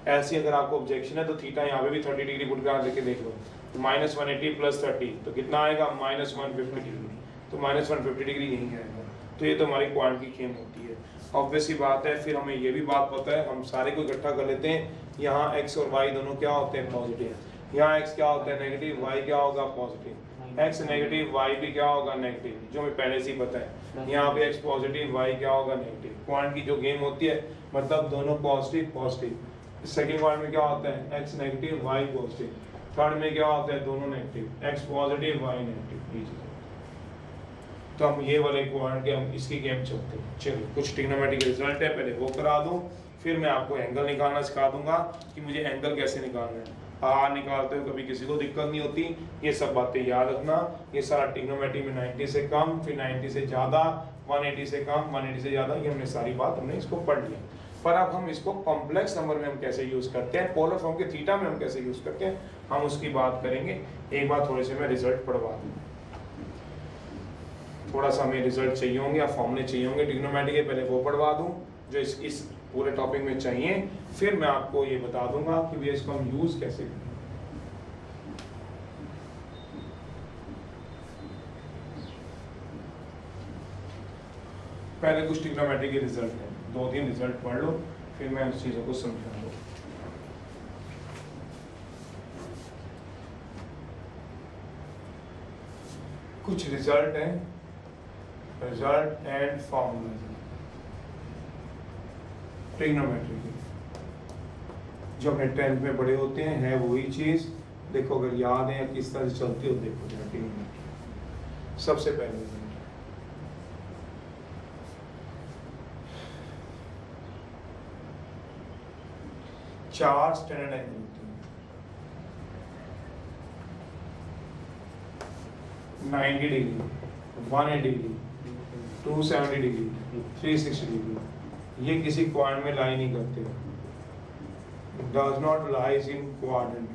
ऐसी अगर आपको ऑब्जेक्शन है तो थीटा यहाँ पे भी 30 डिग्री पुट कर लेके देख लो, -180 प्लस 30 तो कितना आएगा -150 डिग्री, तो -150 डिग्री यही आएगा। तो ये तो हमारी क्वांट की गेम होती है। ऑब्वियसली बात है, फिर हमें ये भी बात पता है, हम सारे को इकट्ठा कर लेते हैं। यहाँ x और y दोनों क्या होते हैं पॉजिटिव, यहाँ x क्या होता है नेगेटिव, y क्या होगा पॉजिटिव, x नेगेटिव y भी क्या होगा नेगेटिव, जो हमें पहले से ही पता है। यहाँ पे x पॉजिटिव y क्या होगा नेगेटिव। क्वांट की जो गेम होती है मतलब दोनों पॉजिटिव पॉजिटिव। सेकंड क्वांट में क्या होता है x negative y positive, third में क्या होता है दोनों negative, x positive y negative. तो हम ये वाले क्वाड्रेंट के हम इसकी गेम चलते हैं। चलिए कुछ ट्रिग्नोमेट्रिक रिजल्ट है, पहले वो करा दूं, फिर मैं आपको एंगल निकालना सिखा दूंगा कि मुझे एंगल कैसे निकालना है। आर निकालते हुए कभी किसी को दिक्कत नहीं होती, ये सब बातें याद रखना। ये सारा ट्रिग्नोमेट्री में 90 से कम, फिर 90 से ज़्यादा, 180 से कम, 180 से ज़्यादा, ये हमने सारी बात हमने इसको पढ़ लिया। पर अब हम इसको कॉम्प्लेक्स नंबर में हम कैसे यूज़ करते हैं, पोलर फॉर्म के थीटा में हम कैसे यूज़ करते हैं, हम उसकी बात करेंगे। एक बार थोड़े से मैं रिजल्ट पढ़वा दूँ, थोड़ा सा हमें रिजल्ट चाहिए होंगे या फॉर्मूले चाहिए होंगे ट्रिग्नोमेट्री के, पहले वो पढ़वा दूं जो इस पूरे टॉपिक में चाहिए, फिर मैं आपको ये बता दूंगा कि भैया इसको हम यूज कैसे करें। पहले कुछ ट्रिग्नोमेट्री के रिजल्ट हैं, 2-3 रिजल्ट पढ़ लो, फिर मैं उस चीज़ों को समझा दूँ। कुछ रिजल्ट हैं, रिजल्ट एंड फॉर्मूला ट्रिग्नोमेट्री की, जो अपने 10th में पढ़े होते हैं, है वही चीज। देखो अगर याद है या किस तरह से चलती हो, देखो ट्रिग्नोमेट्री। सबसे पहले चार स्टैंडर्ड एंगल होते हैं, 90 डिग्री, 180 डिग्री, 270 डिग्री, 360 डिग्री। ये किसी क्वाड्रेंट में लाई नहीं करते, does not lies in quadrant,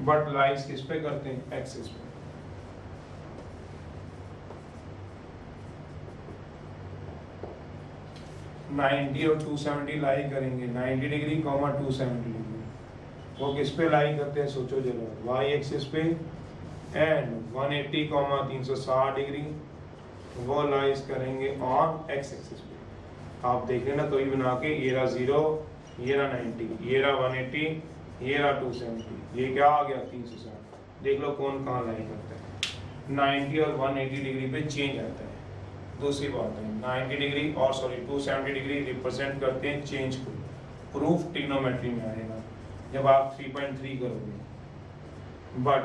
but lies किस पे करते हैं, एक्सिस पे। 90 और 270 लाई करेंगे, 90 डिग्री कॉमा 270 डिग्री। वो किस पे लाई करते हैं सोचो जरा, वाई एक्सिस पे, एंड 180 कॉमा 360 डिग्री वो लाइज करेंगे ऑन एक्स एक्सिस पे। आप देख लेना कभी बना के, ये रहा 0, ये रहा 90, ये रहा 180, ये रहा 270, ये क्या आ गया 360। देख लो कौन कहाँ लाई करता है। 90 और 180 डिग्री पे चेंज आता है। दूसरी बात है 90 डिग्री और 270 डिग्री रिप्रेजेंट करते हैं चेंज को। प्रूफ ट्रिग्नोमेट्री में आएगा जब आप 3.3 करोगे। बट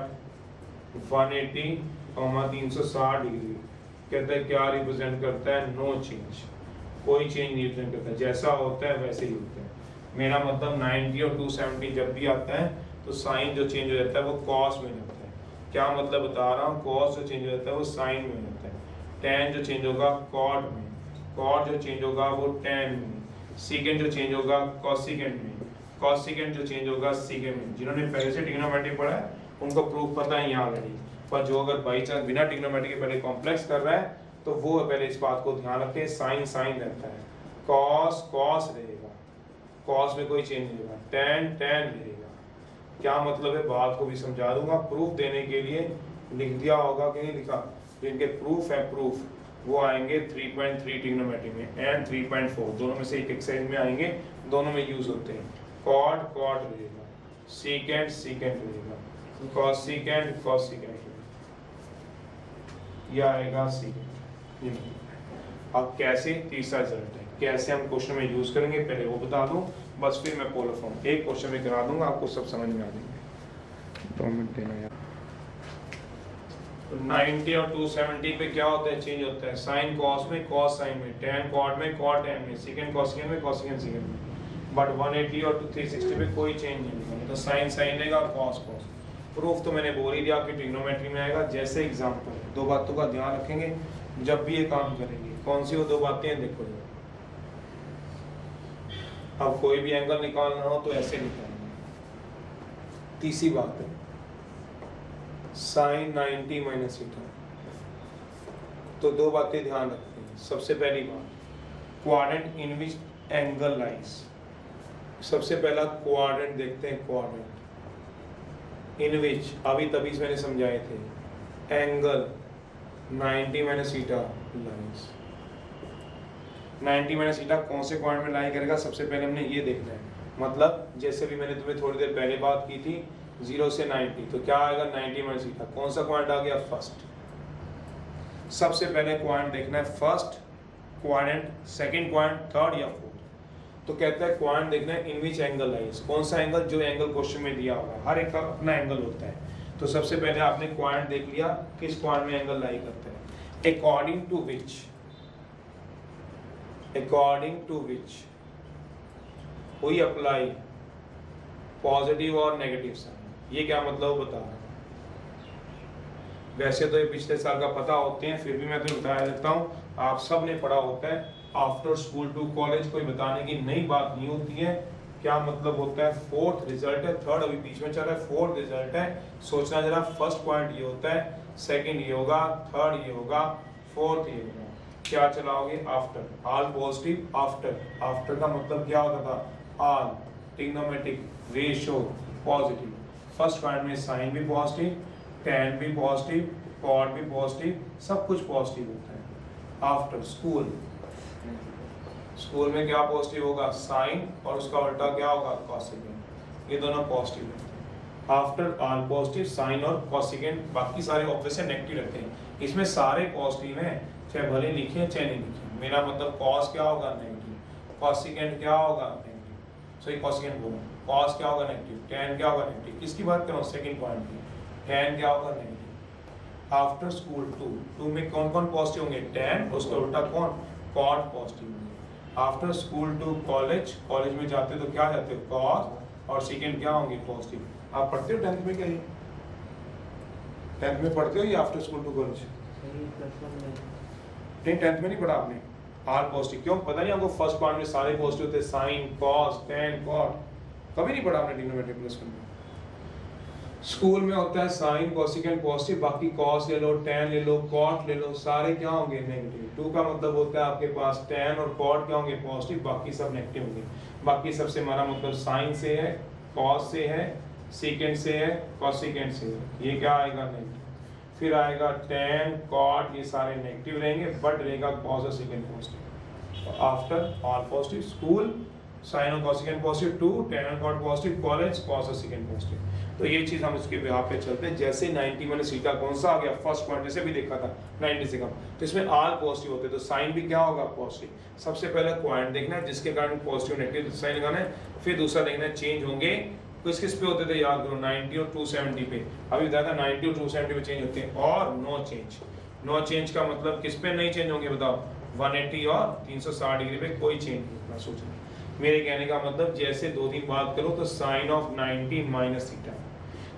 180 360 डिग्री कहता है क्या रिप्रेजेंट करता है, नो चेंज, कोई चेंज नहीं रिप्रेजेंट करता, जैसा होता है वैसे ही होता है। मेरा मतलब 90 और 270 जब भी आता है तो साइन जो चेंज हो जाता है वो कॉस में जाता है। क्या मतलब बता रहा हूँ, कॉस जो चेंज हो जाता है वो साइन में जाता है, टेन जो चेंज होगा कॉट में, कॉट जो चेंज होगा वो टेन में, सीकेंड जो चेंज होगा कॉसिकेंड में, कॉसिकेंड जो चेंज होगा सीकेंड में। जिन्होंने पहले से ट्रिग्नोमेट्री पढ़ा है उनको प्रूफ पता है यहाँ ऑलरेडी, पर जो अगर बाई चांस बिना ट्रिग्नोमेट्री के पहले कॉम्प्लेक्स कर रहा है तो वो पहले इस बात को ध्यान रखें, साइन साइन रहता है, कॉस कॉस रहेगा, कॉस में कोई चेंज नहीं होगा, टेन टेन रहेगा। क्या मतलब है बात को भी समझा दूंगा, प्रूफ देने के लिए लिख दिया होगा कि नहीं लिखा। जिनके प्रूफ है प्रूफ वो आएंगे 3.3 ट्रिग्नोमेट्री में एंड 3.4, दोनों में से एक एक्सरसाइज में आएंगे, दोनों में यूज होते हैं। कॉट कॉट रहेगा, सीकेंड सीकेंड रहेगा, कॉसिकेंड कॉसिकेंड रहेगा, यह आएगा सीकेंड। अब कैसे, तीसरा रिजल्ट है, कैसे हम क्वेश्चन में यूज करेंगे पहले वो बता दूं, बस फिर मैं पोलर फॉर्म एक क्वेश्चन में करा दूंगा, आपको सब समझ में आ जाएंगे। 2 मिनट देना यार। तो 90 और 270 पे क्या होता है, चेंज होता है, साइन कॉस में, कॉस साइन में, टेन कॉट में, कॉट टेन में, सेकंड कॉसिकेंड में, कॉसिकेंड सेकंड में। बट 180 और 360 पे कोई चेंज नहीं होगा, तो साइन साइन रहेगा, कॉस कॉस। प्रूफ तो मैंने बोल ही दिया आपकी ट्रिग्नोमेट्री में आएगा। जैसे एग्जांपल, दो बातों का ध्यान रखेंगे जब भी ये काम करेंगे। कौन सी वो दो बातें हैं देखो। अब कोई भी एंगल निकालना हो तो ऐसे निकालना। तीसरी बात है साइन 90 माइनस थीटा। तो दो बातें ध्यान रखते हैं। सबसे पहली बात, quadrant in which angle lies. सबसे पहला क्वाड्रेंट देखते हैं, क्वाड्रेंट इन विच अभी तभी मैंने समझाए थे, angle 90 minus theta lies. 90 minus theta कौन से क्वाड्रेंट में लाई करेगा, सबसे पहले हमने ये देखना है। मतलब जैसे भी मैंने तुम्हें थोड़ी देर पहले बात की थी 0 से 90, तो क्या आएगा 90 माइनस थीटा, कौन सा क्वाड्रेंट आ गया, फर्स्ट। सबसे पहले क्वाड्रेंट देखना है, first quadrant, second quadrant, third या फोर्थ। तो कहता है क्वाड्रेंट देखना है इन विच एंगल लाइज, कौन सा एंगल, जो एंगल क्वेश्चन में दिया होगा, हर एक का अपना एंगल होता है। तो सबसे पहले आपने क्वाड्रेंट देख लिया, किस क्वाड्रेंट में एंगल लाई करता है, according to which, according to which we apply positive और नेगेटिव साइन। ये क्या मतलब बता रहा हूं, वैसे तो ये पिछले साल का पता होते हैं, फिर भी मैं तुम्हें बता देता हूँ, आप सब ने पढ़ा होता है। आफ्टर स्कूल टू कॉलेज कोई बताने की नई बात नहीं होती है। क्या मतलब होता है, फोर्थ रिजल्ट है, थर्ड अभी बीच में चल रहा है, फोर्थ रिजल्ट है। सोचना जरा, फर्स्ट पॉइंट ये होता है, सेकंड ये होगा, थर्ड ये होगा, फोर्थ ये होगा। क्या चलाओगे, after, all positive after. After का मतलब क्या होता था, all, trigonometric, ratio positive. First point में साइन भी पॉजिटिव, टेन भी पॉजिटिव, कॉट भी पॉजिटिव, सब कुछ पॉजिटिव होता है। आफ्टर स्कूल, स्कूल में क्या पॉजिटिव होगा, साइन, और उसका उल्टा क्या होगा, कॉसिकेंड। ये दोनों पॉजिटिव रहते हैं। आफ्टर ऑल पॉजिटिव, साइन और कॉसिकेंड, बाकी सारे ऑब्वियसली नेगेटिव रहते हैं। इसमें सारे पॉजिटिव हैं, चाहे भले लिखे चाहे नहीं लिखे। मेरा मतलब कॉस क्या होगा, नेगेटिव, कॉसिकेंड क्या होगा, नेगेटिव, सॉरी कॉसिकेंड बोलो, कॉस क्या होगा, नेगेटिव, टेन क्या होगा, नेगेटिव। किसकी बात कर रहा हूँ, सेकंड पॉइंट की, टेन क्या होगा, नेगेटिव। आफ्टर स्कूल टू में कौन कौन पॉजिटिव होंगे, टेन, उसका उल्टा कौन, कॉट पॉजिटिव होंगे। After school to college, college में जाते हो तो क्या जाते हो, कॉस, और सेकंड क्या होंगे, पॉजिटिव। आप पढ़ते हो 10th में, क्या ये 10th में पढ़ते हो ये आफ्टर स्कूल टू कॉलेज? नहीं 10th में नहीं पढ़ा आपने, आर पॉजिटिव। क्यों पता नहीं आपको, फर्स्ट पार्ट में सारे पॉजिटिव थे, साइन, कॉस, टेन, कॉट, कभी नहीं पढ़ा आपने ट्रिग्नोमेट्री प्लस में। स्कूल में होता है साइन कोसिकेंट पॉजिटिव, बाकी कॉस ले लो, टेन ले लो, कॉट ले लो, सारे क्या होंगे नेगेटिव। टू का मतलब होता है आपके पास टेन और कॉट क्या होंगे पॉजिटिव, बाकी सब नेगेटिव होंगे। बाकी सबसे हमारा मतलब साइन से है, कॉस से है, सीकेंट से है, कोसिकेंट से है, ये क्या आएगा नेगेटिव। फिर आएगा टेन कॉट, ये सारे नेगेटिव रहेंगे, बट रहेगा कॉस और secant positive. After all positive, school sine और कोसिकेंट पॉजिटिव, टू टेन और कॉट पॉजिटिव, कॉलेज कॉस और सीकेंट पॉजिटिव। तो ये चीज हम इसके बिहार पे चलते हैं। जैसे 90 माइनस थीटा कौन सा आ गया, फर्स्ट पॉइंट जैसे भी देखा था 90 से कम, तो इसमें आल पॉजिटिव होते हैं, तो साइन भी क्या होगा पॉजिटिव। सबसे पहले पॉइंट देखना है जिसके कारण पॉजिटिव नेगेटिव साइन लगाना है। फिर दूसरा देखना है चेंज होंगे किस किस पे होते थे, याद करो 90 और 270 पे। अभी बताया था 90 और 270 पे चेंज होते हैं, और नो चेंज। नो चेंज का मतलब किस पे नहीं चेंज होंगे बताओ, 180 और 360 डिग्री पे कोई चेंज नहीं। सोचना मेरे कहने का मतलब जैसे दो दिन बात करो तो साइन ऑफ 90 माइनस थीटा,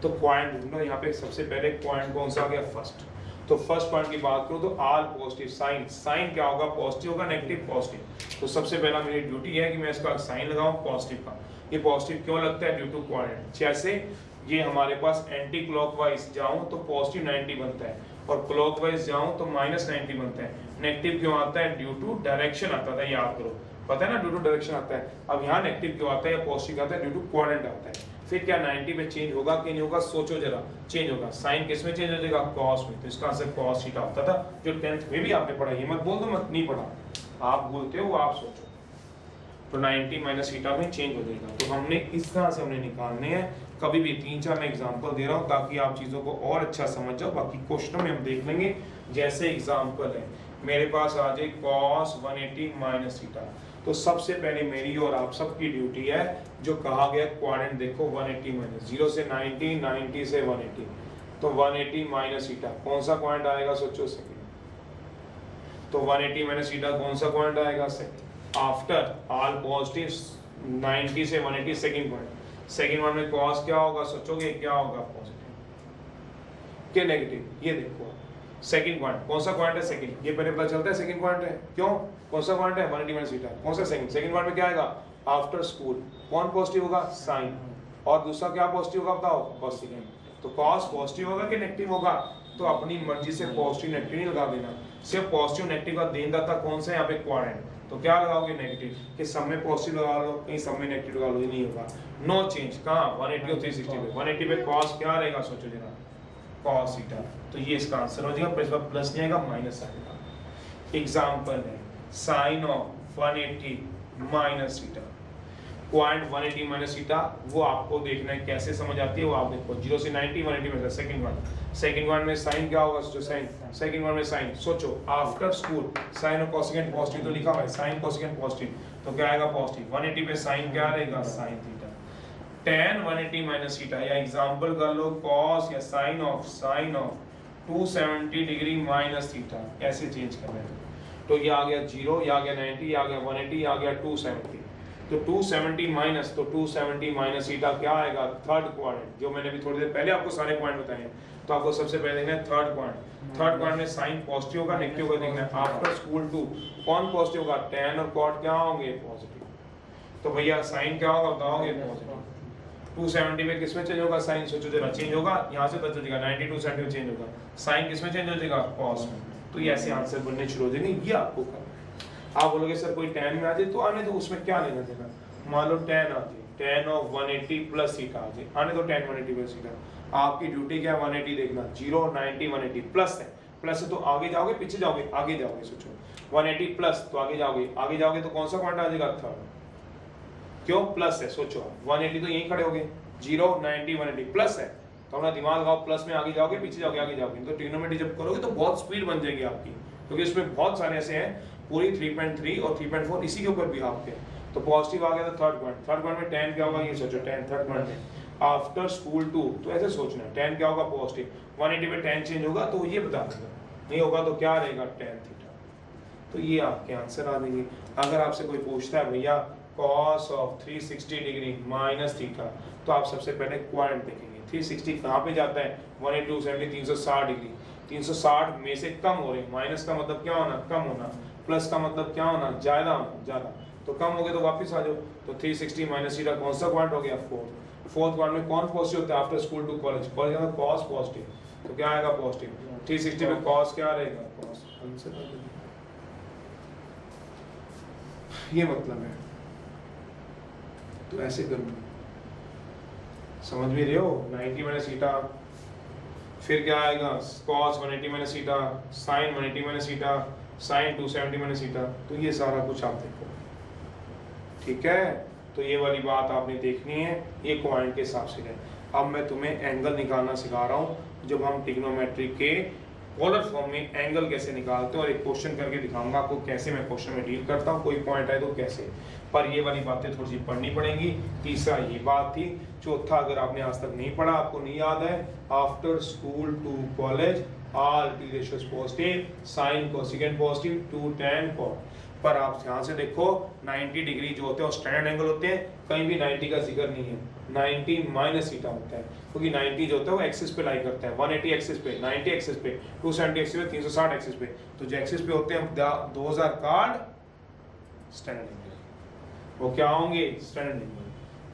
तो पॉइंट ढूंढो। यहाँ पे सबसे पहले पॉइंट कौन सा आ गया, फर्स्ट। तो फर्स्ट पॉइंट की बात करो तो आल पॉजिटिव, साइन साइन क्या होगा पॉजिटिव होगा, नेगेटिव पॉजिटिव। तो सबसे पहला मेरी ड्यूटी है कि मैं इसका साइन लगाऊं पॉजिटिव का। ये पॉजिटिव क्यों लगता है, ड्यू टू क्वाड्रेंट। जैसे ये हमारे पास एंटी क्लॉकवाइज जाऊं तो पॉजिटिव 90 बनता है, और क्लॉकवाइज जाऊं तो माइनस 90 बनता है। नेगेटिव क्यों आता है, ड्यू टू डायरेक्शन आता था, याद करो, पता है ना, ड्यू टू डायरेक्शन आता है। अब यहाँ नेगेटिव क्यों आता है या पॉजिटिव आता है, ड्यू टू क्वाड्रेंट आता है। फिर क्या 90 में चेंज होगा कि नहीं होगा, सोचो जरा, चेंज होगा। साइन किस में चेंज हो जाएगा, कॉस में। तो इसका आंसर कॉस थीटा होता था, जो 10th में भी आपने पढ़ा। ये मत बोल दो मत नहीं पढ़ा, आप बोलते हो आप सोचो। तो 90 माइनस थीटा में चेंज हो जाएगा। तो हमने इस तरह से हमने निकालने हैं। कभी भी 3-4 मैं एग्जांपल दे रहा हूँ ताकि आप चीजों को और अच्छा समझ जाओ। बाकी क्वेश्चन में हम देख लेंगे। जैसे एग्जांपल है मेरे पास आ जाए cos 180 माइनस थीटा, तो सबसे पहले मेरी और आप सबकी ड्यूटी है जो कहा गया क्वाड्रेंट देखो 180 माइनस 0 से 90, 90 से 180, तो 180 माइनस थीटा कौन सा क्वाड्रेंट आएगा, सोचो सेकंड। तो 180 माइनस थीटा कौन सा क्वाड्रेंट आएगा, सेकंड। आफ्टर ऑल पॉजिटिव 90 से 180 सेकंड पॉइंट। सेकंड वन में cos क्या होगा, सोचोगे क्या होगा, पॉजिटिव के नेगेटिव। ये देखो सेकंड पॉइंट कौन सा पॉइंट है, सेकंड। ये पहले पता चलता है सेकंड पॉइंट है, क्यों, कौन सा पॉइंट है, 180 माइनस थीटा। कौन सा सेकंड, सेकंड पॉइंट में क्या आएगा, आफ्टर स्कूल कौन पॉजिटिव होगा, साइन, और दूसरा क्या पॉजिटिव होगा बताओ, कोसिकेंट। तो cos पॉजिटिव होगा कि नेगेटिव होगा, तो अपनी मर्जी से पॉजिटिव नेगेटिव नहीं लगा देना। सिर्फ पॉजिटिव नेगेटिव का देनदाता कौन सा है यहाँ पे, क्वाड्रेंट। तो क्या लगाओगे, नेगेटिव। कि सब में पॉजिटिव लगा लो, कहीं सब में नेगेटिव लगा लो, ये नहीं होगा। नो चेंज कहाँ, 180 और 360 पे। 180 पे cos क्या रहेगा, सोचो जरा, cos थीटा। तो ये इसका आंसर हो जाएगा। इस बार प्लस नहीं आएगा, माइनस आएगा। एग्जांपल है sine of 180 minus theta. Point 180 minus theta वो आपको देखना है कैसे समझ आती है, वो आप देखो। 0 से 90, 180 में सेकंड वन। सेकंड वन में साइन क्या होगा, सोचो साइन। सेकंड वन में साइन, सोचो आफ्टर स्कूल साइन और कोसिकेंट पॉजिटिव, तो लिखा हुआ है साइन कोसिकेंट पॉजिटिव, तो क्या आएगा, पॉजिटिव। 180 पे साइन क्या रहेगा, sine theta. tan 180 minus theta, या एग्जांपल कर लो cos या sine of 270 degree minus theta, ऐसे चेंज करना है। तो ये आ गया 0, ये आ गया 90, ये आ गया 180, ये आ गया 270। तो 270 माइनस, तो 270 माइनस थीटा क्या आएगा, थर्ड क्वाड्रेंट। जो मैंने भी थोड़ी देर पहले आपको सारे पॉइंट बताए हैं, तो आपको सबसे पहले देखना है थर्ड पॉइंट। थर्ड पॉइंट में साइन पॉजिटिव होगा, नेगेटिव होगा देखना है। आफ्टर स्कूल 2 कौन पॉजिटिव होगा, tan और cot क्या होंगे, पॉजिटिव। तो भैया साइन क्या होगा बताओगे, पॉजिटिव। 270 में किसमें चेंज होगा, साइन, सोचो जरा, चेंज होगा यहाँ से पता चलेगा 90 270 में चेंज होगा, साइन किसमें चेंज हो जाएगा, cos में। तो ये ऐसे आंसर बनने शुरू हो जाएंगे। ये आपको करना। आप बोलोगे सर कोई tan में आ जाए, तो आने दो, उसमें क्या लेना देना। मान लो tan आ जाए, tan ऑफ 180 प्लस थीटा आ जाए, आने दो tan 180 प्लस थीटा। आपकी ड्यूटी क्या है, 180 देखना, 0 90 180 प्लस है, प्लस है तो आगे जाओगे पीछे जाओगे, आगे जाओगे। सोचो 180 प्लस तो आगे जाओगे तो कौन सा पॉइंट आ जाएगा, थर्ड। क्यों प्लस है, सोचो 180 तो यहीं खड़े होगे, 0 90 180 प्लस है, तो अपना दिमाग लगाओ, प्लस में आगे जाओगे पीछे जाओगे आगे जाओगे। तो ट्रिग्नोमेट्री जब करोगे तो बहुत स्पीड बन जाएगी आपकी, क्योंकि इसमें बहुत सारे ऐसे हैं, पूरी 3.3 और 3.4 इसी के ऊपर भी आपके। तो पॉजिटिव आ गया था थर्ड पॉइंट में tan क्या होगा, ये सोचो tan थर्ड पॉइंट में आफ्टर स्कूल 2, तो ऐसे सोचना है tan क्या होगा, पॉजिटिव। 180 पे tan चेंज होगा तो ये बता देगा, नहीं होगा तो क्या रहेगा, tan थीटा। तो ये आपके आंसर आ जाएंगे। अगर आपसे कोई पूछता है भैया cos of 360 degree minus theta, तो आप सबसे पहले क्वाड्रेंट देखेंगे। 360 कहाँ पे जाता है, 180 270 360 डिग्री, 360 में से कम हो रहे, माइनस का मतलब क्या होना, कम होना, प्लस का मतलब क्या होना, ज्यादा होना, ज्यादा। तो कम हो गए तो वापस आ जाओ। तो 360 माइनस थीटा कौन सा क्वांट हो गया? फोर्थ क्वांट में कौन पॉजिटिव होता है after school to college? College में कॉस पॉजिटिव, तो क्या आएगा? पॉजिटिव। 360 में कॉस क्या रहेगा? कॉस। आंसर ये मतलब है। तो ऐसे करूंगा, समझ भी रहे हो? 90 माइनस थीटा, फिर क्या आएगा? cos 180 minus theta, sin 180 minus theta, sin 270 minus theta. तो ये सारा कुछ आप देखो, ठीक है? तो ये वाली बात आपने देखनी है, ये क्वांट के हिसाब से है। अब मैं तुम्हें एंगल निकालना सिखा रहा हूँ, जब हम ट्रिग्नोमेट्री के पोलर फॉर्म में एंगल कैसे निकालते हैं, और एक क्वेश्चन करके दिखाऊंगा आपको कैसे मैं क्वेश्चन में डील करता हूँ, कोई पॉइंट है तो कैसे। पर ये वाली बातें थोड़ी सी पढ़नी पड़ेंगी। तीसरा ये बात थी। चौथा, अगर आपने आज तक नहीं पढ़ा, आपको नहीं याद है, after school to college all T ratios positive, sine cosecant positive, 2 tan cot। पर आप ध्यान से देखो, 90 डिग्री जो होते हैं स्टैंडर्ड एंगल होते हैं, कहीं भी 90 का जिक्र नहीं है। 90 माइनस थीटा होता है, क्योंकि 90 जो होता है वो एक्सिस पे लाई करता है। 180 एक्सिस पे, 90 एक्सिस पे, 270 एक्सिस पे, 360 एक्सिस पे। तो जो एक्सिस पे होते हैं 2000 कार्ड स्टैंडर्ड एंगल, वो क्या होंगे? Standard angle.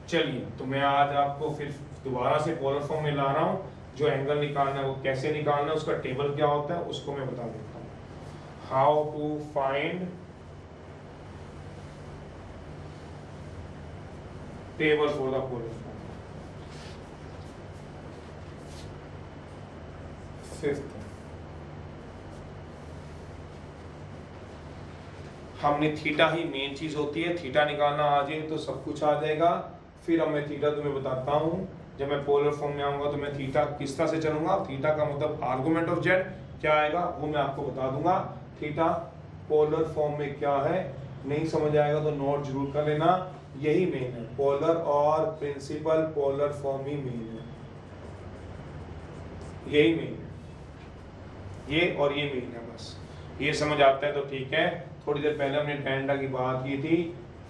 चलिए, तो मैं आज आपको फिर दोबारा से पोलर फॉर्म में ला रहा हूँ। जो एंगल निकालना है वो कैसे निकालना है, उसका टेबल क्या होता है उसको मैं बता देता हूँ। How to find table for the polar form. Fifth, हमने थीटा ही मेन चीज होती है। थीटा निकालना आ जाए तो सब कुछ आ जाएगा। फिर अब मैं थीटा तुम्हें बताता हूँ, जब मैं पोलर फॉर्म में आऊंगा तो मैं थीटा किस तरह से चलूंगा। थीटा का मतलब आर्गुमेंट ऑफ जेड क्या आएगा वो मैं आपको बता दूंगा। थीटा पोलर फॉर्म में क्या है, नहीं समझ आएगा तो नोट जरूर कर लेना। यही मेन है, पोलर और प्रिंसिपल पोलर फॉर्म ही मेन है, यही मेन है, ये और ये मेन है। बस ये समझ आता है तो ठीक है। थोड़ी देर पहले हमने tan की बात की थी,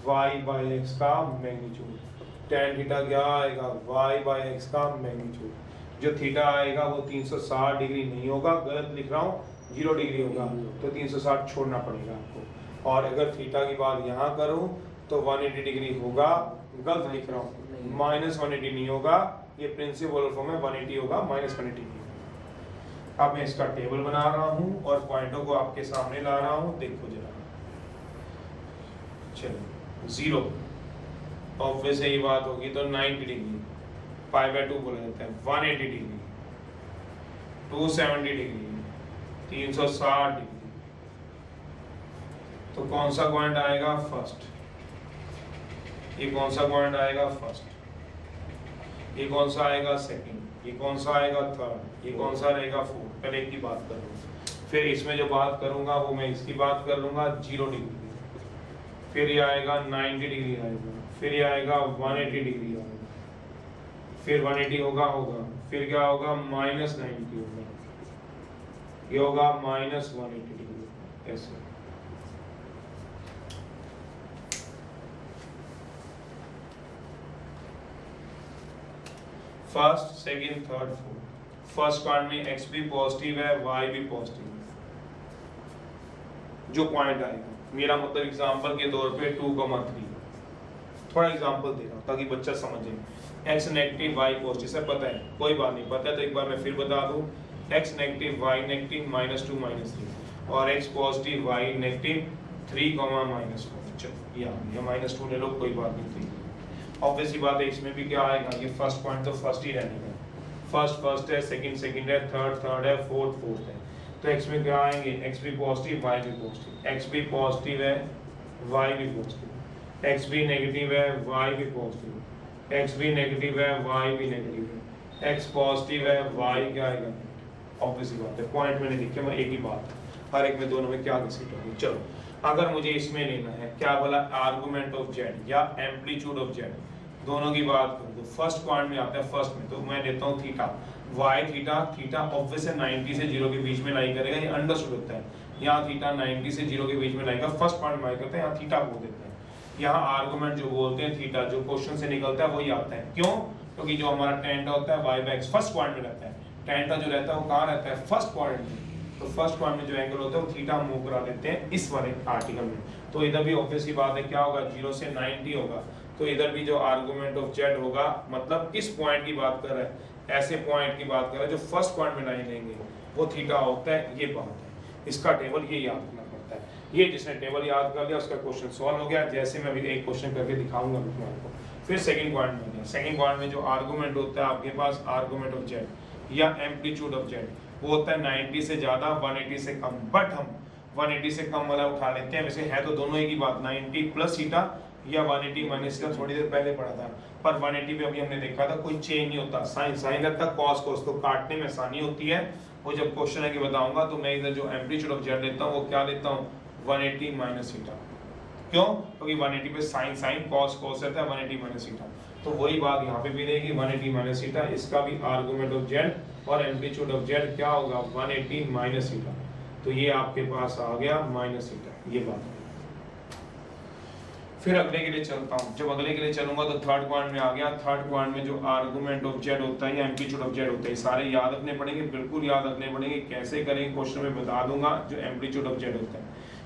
y/x का मैग्नीट्यूड। tan थीटा क्या आएगा? y/x का मैग्नीट्यूड। जो थीटा आएगा वो 360 डिग्री नहीं होगा, गलत लिख रहा हूँ, 0 डिग्री होगा, तो 360 छोड़ना पड़ेगा आपको। और अगर थीटा की बात यहाँ करूँ तो 180 डिग्री होगा, गलत लिख रहा हूँ, -180 नहीं होगा। ये प्रिंसिपल फॉर्म में 180 होगा, -180 नहीं। अब मैं इसका टेबल बना रहा हूँ और पॉइंटों को आपके सामने ला रहा हूँ, देखो जरा। चलो, 0 ऑब्वियस यही बात होगी, तो 90 डिग्री, π/2 बोला जाता है, 180 डिग्री, 270 डिग्री, 360 डिग्री। तो कौन सा पॉइंट आएगा? फर्स्ट। ये कौन सा पॉइंट आएगा? फर्स्ट। ये कौन सा आएगा? सेकंड। ये कौन सा आएगा? थर्ड। ये कौन सा रहेगा? फोर्थ। पहले एक की बात करूँगा, फिर इसमें जो बात करूंगा वो मैं इसकी बात कर लूंगा, 0 डिग्री। फिर ये आएगा 90 डिग्री आएगा, फिर ये आएगा 180 डिग्री आएगा, फिर 180 होगा, फिर क्या होगा? -90 होगा, ये होगा -180 डिग्री। ऐसे first, second, third, fourth. First point में x भी पॉजिटिव है, y भी पॉजिटिव है। जो पॉइंट आएगा, मेरा मतलब एग्जांपल के तौर पे 2,3, थोड़ा एग्जांपल दे रहा हूं ताकि बच्चा समझे। x नेगेटिव y पॉजिटिव, सब पता है, कोई बात नहीं पता है तो एक बार मैं फिर बता दूं, x नेगेटिव y नेगेटिव, -2 -3, और x पॉजिटिव y नेगेटिव 3, -4। चलो या -2 ले लो, कोई बात नहीं थी। ऑब्वियसली बात है, इसमें भी क्या आएगा? ये फर्स्ट पॉइंट तो फर्स्ट ही रहने का, फर्स्ट है, सेकंड है, थर्ड है, फोर्थ है। तो x में क्या आएंगे? x भी पॉजिटिव, y भी पॉजिटिव। x भी पॉजिटिव है, y भी पॉजिटिव। x भी नेगेटिव है, y भी पॉजिटिव। x भी नेगेटिव है, y भी नेगेटिव है। x पॉजिटिव है, y क्या आएगा? ऑब्वियसली बात है, पॉइंट में नहीं लिखे, मैं एक ही बात हर एक में, दोनों में क्या घसीट होगी। चलो, अगर मुझे इसमें लेना है, क्या बोला? आर्गुमेंट ऑफ जेड या एम्पलीट्यूड ऑफ जेड, दोनों की बात करूँ तो फर्स्ट पॉइंट में आता है, फर्स्ट में तो मैं लेता हूँ थीटा, y थीटा ऑब्वियस है 90 से 0 के बीच में लाई करेगा, ये अंडरस्टूड होता है। यहाँ थीटा 90 से 0 के बीच में लाएगा, फर्स्ट पॉइंट में करते हैं, यहाँ थीटा बोल देते हैं। यहाँ आर्गुमेंट जो बोलते हैं थीटा, जो क्वेश्चन से निकलता है वही आता है। क्यों? क्योंकि जो हमारा टेंटा होता है y/x फर्स्ट पॉइंट में रहता है। टेंटा जो रहता है वो कहाँ रहता है? फर्स्ट पॉइंट में। तो फर्स्ट पॉइंट में जो एंगल होता है वो थीटा मूव करा देते हैं इस वाले आर्टिकल में। तो इधर भी ऑब्वियस ही बात है क्या होगा, 0 से 90 होगा। तो इधर भी जो आर्गुमेंट ऑफ जेड होगा, मतलब किस पॉइंट की बात कर रहा है, ऐसे पॉइंट की बात कर रहा है जो फर्स्ट पॉइंट में लाइन लेंगे वो थीटा होता है। ये बात है, इसका टेबल ये याद रखना पड़ता है। ये जिसने टेबल याद कर लिया उसका क्वेश्चन सॉल्व हो गया। जैसे मैं अभी एक क्वेश्चन करके दिखाऊंगा आपको। फिर सेकंड पॉइंट में गया। सेकंड पॉइंट में जो आर्गुमेंट होता है आपके पास, आर्गुमेंट ऑफ जेड या एम्पलीट्यूड ऑफ जेड, वो होता है 90 से ज्यादा 180 से कम। बट हम 180 से कम वाला उठा लेते हैं। वैसे है तो दोनों एक ही बात, 90 प्लस थीटा या 180 माइनस थीटा, थोड़ी देर पहले पढ़ा था। पर 180 पे अभी हमने देखा था कोई चेंज नहीं होता, साइन साइन रहता, कॉस कॉस, तो काटने में आसानी होती है। वो जब क्वेश्चन है कि बताऊंगा तो मैं इधर जो एम्पलीट्यूड ऑफ जेड लेता हूँ वो क्या लेता हूँ, 180 माइनस थीटा। क्यों? क्योंकि 180 पे साइन साइन कॉस कॉस रहता है, 180 माइनस थीटा। तो वही बात यहाँ पे भी रहेगी, 180 माइनस थीटा। इसका भी आर्गुमेंट ऑफ जेड और एम्पलीट्यूड ऑफ जेड क्या होगा, 180 माइनस थीटा। तो ये आपके पास आ गया माइनस थीटा, ये बात है। फिर अगले के लिए चलता हूँ। जब अगले के लिए चलूंगा तो थर्ड पॉइंट में आ गया। थर्ड पॉइंट में जो आर्गुमेंट ऑफ जेड होता है या एम्पलीट्यूड ऑफ जेड होता है, सारे याद रखने पड़ेंगे, बिल्कुल याद रखने पड़ेंगे। कैसे करेंगे क्वेश्चन में बता दूंगा। जो एम्पलीट्यूड ऑफ जेड होता है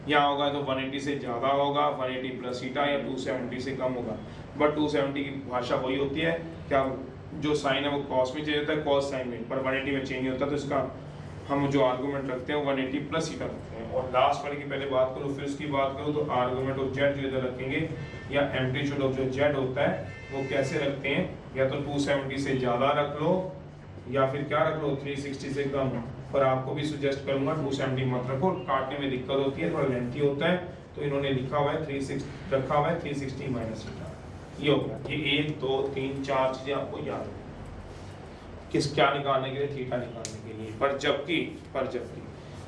यहाँ होगा तो 180 से ज्यादा होगा, 180 प्लस थीटा, या 270 से कम होगा। बट 270 की भाषा वही होती है, क्या जो साइन है वो कॉस में चेंज होता है, कॉस साइन में, पर 180 में चेंज होता है। तो इसका हम जो आर्गुमेंट रखते हैं 180 प्लस थीटा रखते हैं। और लास्ट वाले की पहले बात करूँ फिर उसकी बात करूँ तो आर्गुमेंट ऑफ जेड जो इधर रखेंगे या एम्पलीट्यूड ऑफ जो जेड होता है वो कैसे रखते हैं, या तो 270 से ज्यादा रख लो या फिर क्या रख लो 360 से कम। पर आपको भी सजेस्ट करूंगा 270 मत रखो, काटने में दिक्कत होती है, थोड़ा लेंथी होता है। तो इन्होंने लिखा हुआ है 360 रखा हुआ है 360 माइनस थीटा। ये हो गया। ये 1 2 3 4 चीजें आपको याद है किस क्या निकालने के लिए, थीटा निकालने के लिए। पर जबकि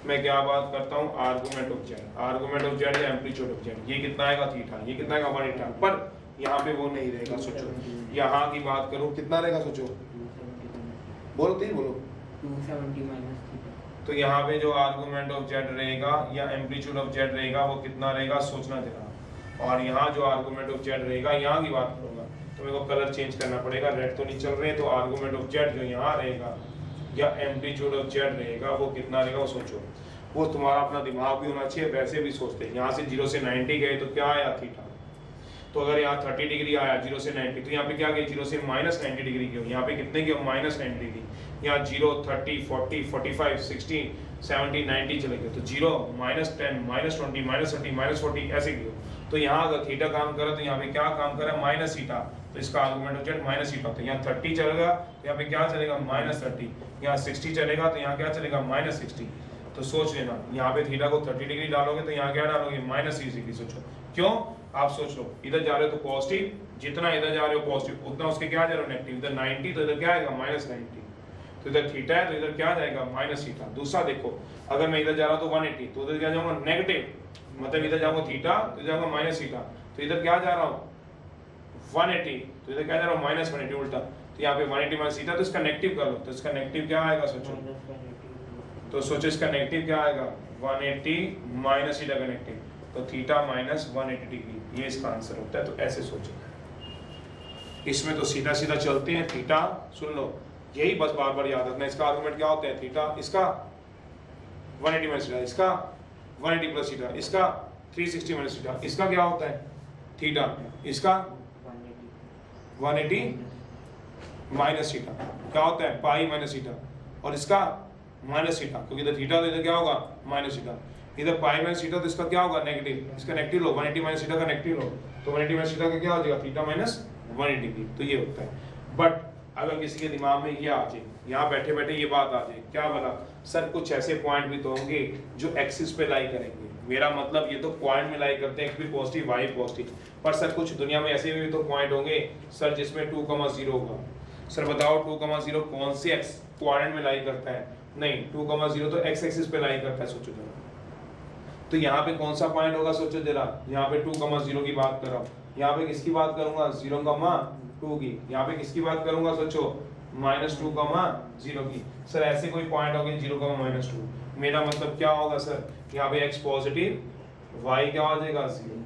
मैं क्या बात करता हूँ, argument of Z, argument of Z या एम्पलीट्यूड ऑफ जेड, ये कितना आएगा थीटा, ये कितना आएगा 180। पर यहाँ पे वो नहीं रहेगा। सोचो यहाँ की बात करूँ कितना रहेगा, सोचो बोलो, तो बोलो 270 माइनस थीटा। तो यहाँ पे जो आर्गुमेंट ऑफ जेड रहेगा या एम्पलीट्यूड ऑफ जेड रहेगा वो कितना रहेगा, सोचना जरा। और यहाँ जो आर्गुमेंट ऑफ जेड रहेगा, यहाँ की बात करूंगा तो मेरे को कलर चेंज करना पड़ेगा, रेड तो नहीं चल रहे। तो आर्गुमेंट ऑफ जेड जो यहाँ रहेगा या एम्पलीट्यूड ऑफ जेड रहेगा वो कितना रहेगा, वो सोचो। वो तुम्हारा अपना दिमाग भी होना चाहिए, वैसे भी सोचते हैं। यहाँ से 0 से 90 गए तो क्या आया, थीटा। तो अगर यहाँ 30 डिग्री आया 0 से 90, तो यहाँ पे क्या गई, 0 से माइनस 90 डिग्री की। यहाँ पे कितने की, माइनस 90 डिग्री। यहाँ 0 30 40 45 60 70 90 चले गए। तो 0 माइनस 10 माइनस 20 माइनस 30 माइनस 40 ऐसे क्यों। तो यहाँ अगर थीटा काम कर रहा है तो यहाँ पे क्या काम कर रहा है, माइनस थीटा। तो इसका argument of Z minus theta. तो यहाँ 30 चलेगा तो यहाँ पे क्या चलेगा, माइनस 30। यहाँ 60 चलेगा तो यहाँ क्या चलेगा, माइनस 60। तो सोच लेना, यहाँ पे थीटा को 30 डिग्री डालोगे तो यहाँ क्या डालोगे, माइनस 30 डिग्री। सोचो क्यों, आप सोच लो, इधर जा रहे हो तो पॉजिटिव, जितना इधर जा रहे हो पॉजिटिव उतना उसके क्या जा रहे हो, नेगेटिव। इधर 90 तो इधर क्या आएगा, माइनस 90। तो इधर थीटा है तो इधर क्या जाएगा, माइनस थीटा। दूसरा देखो, अगर मैं इधर जा रहा हूँ तो 180 तो उधर क्या जाऊंगा, नेगेटिव, मतलब इधर जाऊंगा थीटा तो जाऊंगा माइनस थीटा। तो इधर क्या जा रहा हूँ 180 तो इधर क्या जा रहा हूँ, माइनस 180 उल्टा। तो यहाँ पे 180 माइनस थीटा, तो इसका नेगेटिव कर लो। तो इसका नेगेटिव क्या आएगा, सोचो। तो सोचो इसका नेगेटिव क्या आएगा, 180 माइनस थीटा का नेगेटिव। तो थीटा माइनस 180 डिग्री, ये इसका आंसर होता है। तो ऐसे सोचो, इसमें तो सीधा सीधा चलते हैं। थीटा सुन लो, यही बस बार बार याद रखना। इसका आर्गुमेंट क्या होता है, थीटा, इसका 180 माइनस थीटा, इसका 180 प्लस थीटा, इसका 360 माइनस थीटा, इसका क्या होता है थीटा, इसका 180 माइनस थीटा क्या होता है, पाई माइनस थीटा, और इसका माइनस थीटा, क्योंकि इधर थीटा तो इधर क्या होगा, माइनस थीटा। इधर पाई माइनस थीटा तो इसका क्या होगा, नेगेटिव। इसका नेगेटिव लो, 180 माइनस थीटा का नेगेटिव लो, तो 180 माइनस थीटा का क्या हो जाएगा, थीटा माइनस 180 डिग्री। तो ये होता है। बट अगर किसी के दिमाग में ये आ जाए, यहाँ बैठे बैठे ये बात आ जाए, क्या बोला सर, कुछ ऐसे पॉइंट भी तो होंगे जो एक्सिस पे लाई करेंगे। मेरा मतलब ये तो पॉइंट में लाई करते हैं, एक्स भी पॉजिटिव वाई पॉजिटिव, पर सर कुछ दुनिया में ऐसे भी तो पॉइंट होंगे सर जिसमें 2,0 होगा। सर बताओ 2,0 कौन से एक्स पॉइंट में लाई करता है, नहीं 2,0 तो एक्स एक्सिस पे लाई करता है। सोचो जरा, तो यहाँ पे कौन सा पॉइंट होगा, सोचो जरा। यहाँ पे 2,0 की बात कर रहा हूँ, यहाँ पे किसकी बात करूंगा, 0,2 की। यहाँ पे किसकी बात करूंगा, सोचो -2,0 की। सर ऐसे कोई पॉइंट होंगे 0,-2। मेरा मतलब क्या होगा सर, यहाँ पे x पॉजिटिव, y क्या आ जाएगा 0।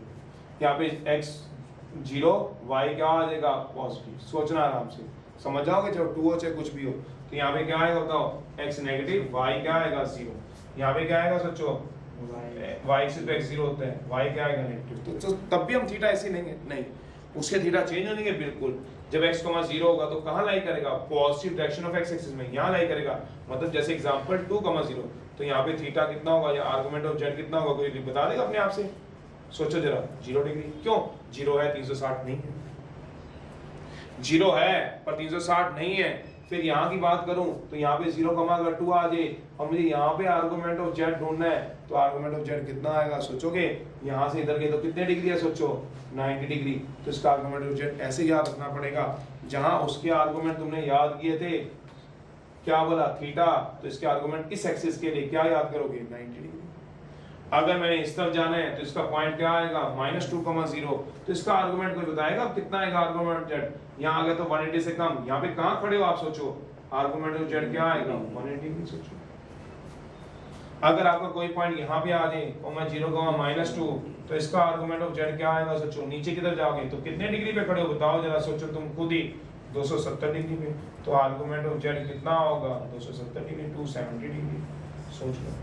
यहाँ पे x 0, y क्या आ जाएगा पॉजिटिव। सोचना आराम से, समझ जाओगे, चाहे 2 हो चाहे कुछ भी हो। तो यहाँ पे क्या आएगा बताओ, x नेगेटिव, y क्या आएगा 0। यहाँ पे क्या आएगा सोचो, y से तो x0 होता है, y क्या आएगा नेगेटिव, तो तब भी हम थीटा ऐसे लेंगे नहीं, उसके थीटा चेंज होंगे बिल्कुल। जब x, 0 होगा तो कहाँ लाई करेगा, positive direction of x axis में, यहाँ लाई करेगा। मतलब जैसे एग्जांपल 2, 0 तो यहाँ पे थीटा कितना होगा या आर्गुमेंट ऑफ z कितना होगा, कोई बता देगा अपने आप से? सोचो जरा, 0 डिग्री। क्यों 0 है, 360 नहीं है, 0 है पर 360 नहीं है। फिर यहाँ की बात करूं तो यहाँ पे 0, अगर 2 आ जाए और मुझे यहाँ पे आर्गुमेंट ऑफ z ढूंढना है, तो आर्गुमेंट ऑफ z कितना आएगा सोचोगे, यहाँ से इधर के तो कितने डिग्री है सोचो, 90 डिग्री। तो इसका आर्गुमेंट ऑफ z ऐसे याद रखना पड़ेगा, जहां उसके आर्गुमेंट तुमने याद किए थे क्या बोला, थीटा, तो इसके आर्गुमेंट इस एक्सिस के लिए क्या याद करोगे, 90 डिग्री। अगर मैंने इस तरफ जाना है तो इसका पॉइंट क्या आएगा, -2, 0, तो इसका आर्गुमेंट कोई बताएगा कितना आएगा आर्गुमेंट z? यहाँ आ गया तो 180 से कम, यहाँ पे कहाँ खड़े हो आप सोचो, आर्गुमेंट ऑफ z क्या आएगा, 180 डिग्री। सोचो अगर आपका कोई पॉइंट यहाँ पे आ जाए और मैं 0, -2, तो इसका आर्गुमेंट ऑफ z क्या आएगा सोचो, नीचे किधर जाओगे तो कितने डिग्री पे खड़े हो बताओ जरा, सोचो तुम खुद ही, 270 डिग्री पे। तो आर्गुमेंट ऑफ z कितना होगा, 270 डिग्री, 270 डिग्री। सोच लो।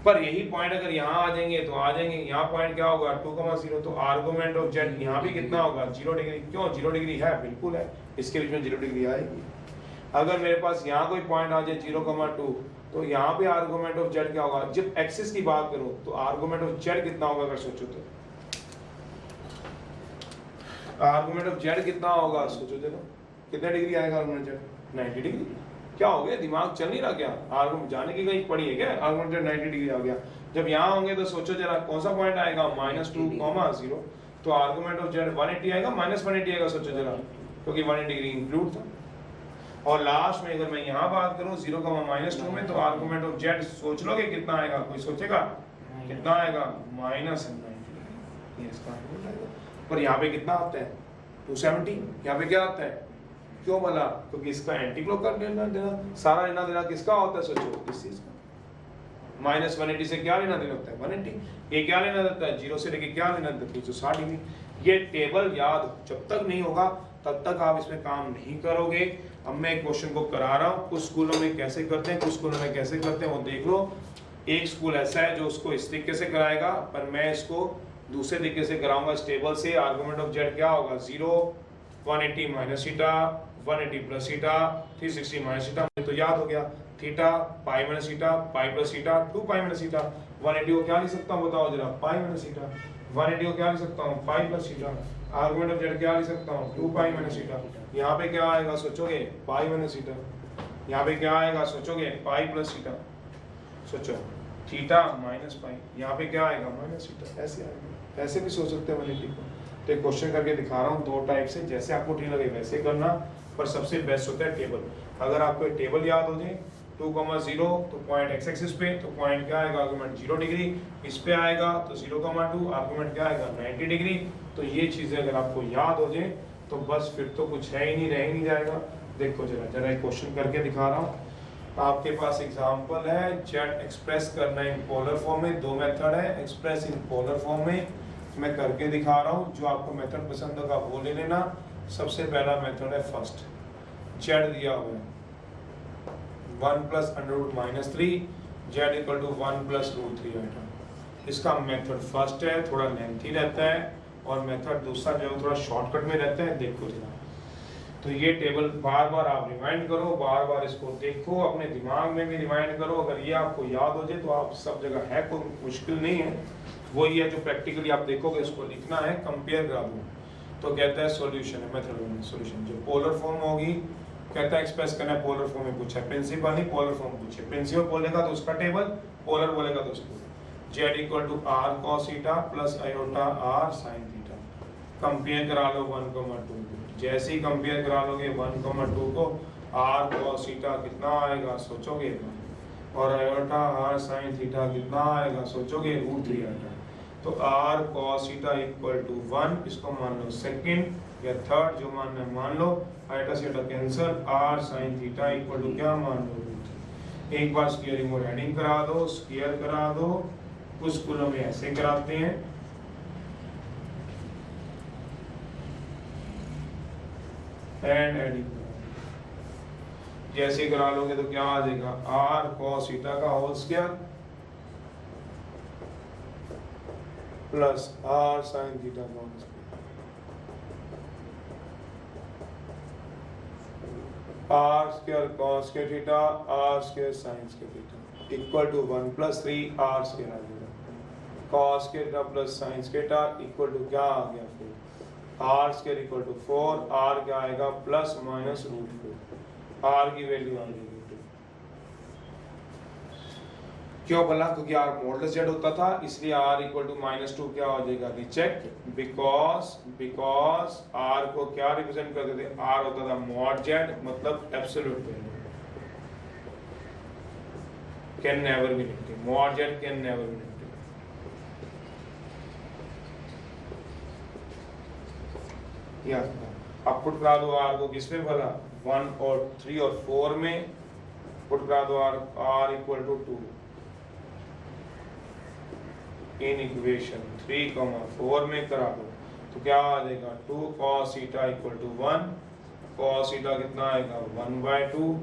पर यही पॉइंट अगर यहाँ आ जाएंगे तो आ जाएंगे, यहाँ पॉइंट क्या होगा 2, 0, तो आर्गुमेंट ऑफ z यहाँ भी कितना होगा, 0 डिग्री। क्यों 0 डिग्री है, बिल्कुल है, इसके बीच में 0 डिग्री आएगी। अगर मेरे पास यहाँ कोई पॉइंट आ जाए 0, 2, तो यहाँ पे आर्गुमेंट ऑफ z क्या होगा, जब एक्सिस की बात करूं तो आर्गुमेंट ऑफ z कितना होगा, अगर सोचो तो आर्गुमेंट ऑफ z कितना होगा सोचो जरा, कितने डिग्री आएगा आर्गुमेंट z, 90 डिग्री। क्या हो गया, दिमाग चल नहीं रहा क्या, आर्गुमेंट जाने की कहीं पड़ी है क्या, आर्गुमेंट z 90 डिग्री आ गया। जब यहाँ होंगे तो सोचो जरा कौन सा पॉइंट आएगा, -2, 0, तो आर्गुमेंट ऑफ z 180 आएगा, -180 आएगा, सोचो जरा, क्योंकि 180 डिग्री इंक्लूड था। और लास्ट में अगर मैं यहाँ बात करूँ 0, -2 में, तो आर्गुमेंट ऑफ z सोच लोगे कितना आएगा, कोई सोचेगा कितना आएगा, -90। ये इसका आर्गुमेंट आएगा। पर यहाँ पे कितना आता है 270, यहाँ पे क्या आता है, क्यों बोला, क्योंकि इसका एंटी क्लॉक कर लेना देना, सारा लेना देना किसका होता है सोचो, इस चीज का। -180 से क्या लेना देना होता है, 180। ये क्या लेना देता है, 0 से लेके क्या लेना देता है, 360 डिग्री। ये टेबल याद जब तक नहीं होगा तब तक आप इसमें काम नहीं करोगे। अब मैं एक क्वेश्चन को करा रहा हूँ, कुछ स्कूलों में कैसे करते हैं, कुछ स्कूलों में कैसे करते हैं वो देख लो। एक स्कूल ऐसा है जो उसको इस तरीके से कराएगा, पर मैं इसको दूसरे तरीके से कराऊंगा, इस टेबल से। आर्गुमेंट ऑफ z क्या होगा, 0, 180 minus theta, 180 plus theta, 360 minus theta, मुझे तो याद हो गया, theta pi minus theta, pi plus theta, 2 pi minus theta. 180 को क्या लिख सकता हूँ बताओ जरा, पाई माइनस थीटा। 180 को क्या लिख सकता हूँ, pi plus theta. Argument of z क्या लिख सकता हूँ, 2 पाई माइनस थीटा। यहाँ पे क्या आएगा सोचोगे, पाई माइनस थीटा। यहाँ पे क्या आएगा सोचोगे, पाई प्लस थीटा। सोचो थीटा माइनस पाई, यहाँ पे क्या आएगा, माइनस थीटा। ऐसे आएगा, ऐसे भी सोच सकते हैं 180 को। तो एक क्वेश्चन करके दिखा रहा हूँ दो टाइप से, जैसे आपको ठीक लगे वैसे करना, पर सबसे बेस्ट होता है टेबल। अगर आपको टेबल याद हो जाए 2, 0 तो पॉइंट x एक्सिस पे, तो पॉइंट क्या आएगा, आर्गुमेंट 0 डिग्री। इस पे आएगा तो 0, 2 आर्गुमेंट क्या आएगा, 90 डिग्री। तो ये चीजें अगर आपको याद हो जाए तो बस फिर तो कुछ है ही नहीं, रह ही नहीं जाएगा। देखो जरा एक क्वेश्चन करके दिखा रहा हूँ आपके पास। एग्जांपल है जेड एक्सप्रेस करना इन पोलर फॉर्म में। दो मेथड है एक्सप्रेस इन पोलर फॉर्म में, मैं करके दिखा रहा हूँ। जो आपको मेथड पसंद होगा वो ले लेना। सबसे पहला मेथड है फर्स्ट, जेड दिया हुआ है 1 plus √-3, Z equal to 1 plus √3 item. इसका मेथड फर्स्ट है, थोड़ा लेंथी रहता है, और मेथड दूसरा जो है थोड़ा शॉर्टकट में रहता है। देखो जरा, तो ये टेबल बार बार आप रिवाइंड करो, बार बार इसको देखो, अपने दिमाग में भी रिवाइंड करो। अगर ये आपको याद हो जाए तो आप सब जगह है, कोई मुश्किल नहीं है। वही है जो प्रैक्टिकली आप देखोगे, इसको लिखना है, कंपेयर करा दो। तो कहता है सॉल्यूशन है, मेथड सॉल्यूशन। जो पोलर फॉर्म होगी कहता है एक्सप्रेस करना है पोलर फॉर्म में, पूछा है प्रिंसिपल नहीं पोलर फॉर्म पूछे। प्रिंसिपल बोलेगा तो उसका टेबल, पोलर बोलेगा तो उसको। Z equal to r cos theta plus iota r sin theta. Compare करा लो 1, 2 को। जैसे ही कंपेयर करा लोगे 1, 2 को, r cos थीटा कितना आएगा सोचोगे, और आयोटा r sin थीटा कितना आएगा सोचोगे, √3 आएगा। तो r cos theta equal to 1, इसको मान लो सेकंड या थर्ड, जो मानना है मान लो। आयोटा से iota cancel, r sin theta equal to क्या मान लो, √3। एक बार स्क्वायरिंग और एडिंग करा दो, स्क्वायर करा दो। कुछ स्कूलों में ऐसे कराते हैं, एंड एडिंग। जैसे करा लोगे तो क्या आ जाएगा, आर कॉस थीटा का whole square plus r sine theta का whole square, r square cos के थीटा आर स्क्वायर साइन के theta equal to 1 plus 3 r square आ जाएगा, कॉस के थीटा प्लस साइन के थीटा इक्वल टू क्या आ गया, फिर r square equal to 4, r क्या आएगा प्लस माइनस रूट 4, आर की वैल्यू आ जाएगी 2। क्यों बोला, क्योंकि आर मॉडुलस जेड होता था इसलिए आर इक्वल टू -2 क्या हो जाएगा, रिजेक्ट, बिकॉज आर को क्या रिप्रेजेंट करते थे, आर होता था मॉड जेड, मतलब absolute value, can never be negative, mod Z can never be negative. या अब पुट करा दो आर को किस में भला, 1 और 3 और 4 में पुट करा दो आर इक्वल टू 2 इन इक्वेशन 3,4 में करा दो तो क्या आ जाएगा, 2 cos theta equal to 1, cos theta कितना आएगा 1/2,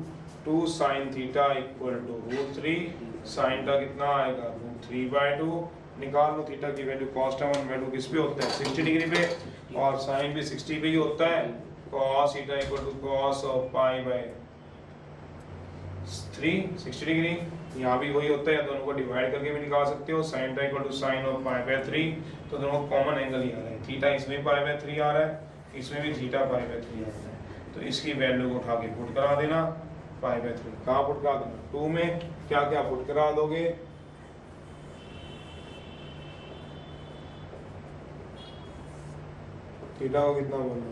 2 sin theta equal to √3, sin theta कितना आएगा √3/2, निकाल लो थीटा की वैल्यू, cos थीटा 1/2 किस पे होता है 60 डिग्री पे, और sin भी 60 पे ही होता है, cos theta equal to cos of π/3 60 degree, यहाँ भी वही होता है, दोनों को डिवाइड करके भी निकाल सकते हो, sin theta equal to sin of π/3, तो दोनों कॉमन एंगल ही आ रहा है, थीटा इसमें π/3 आ रहा है, इसमें भी थीटा π/3 आ रहा है, तो इसकी वैल्यू को उठा के पुट करा देना, π/3 कहाँ पुट करा देना, 2 में क्या क्या पुट करा दोगे, थीटा को कितना बोलना,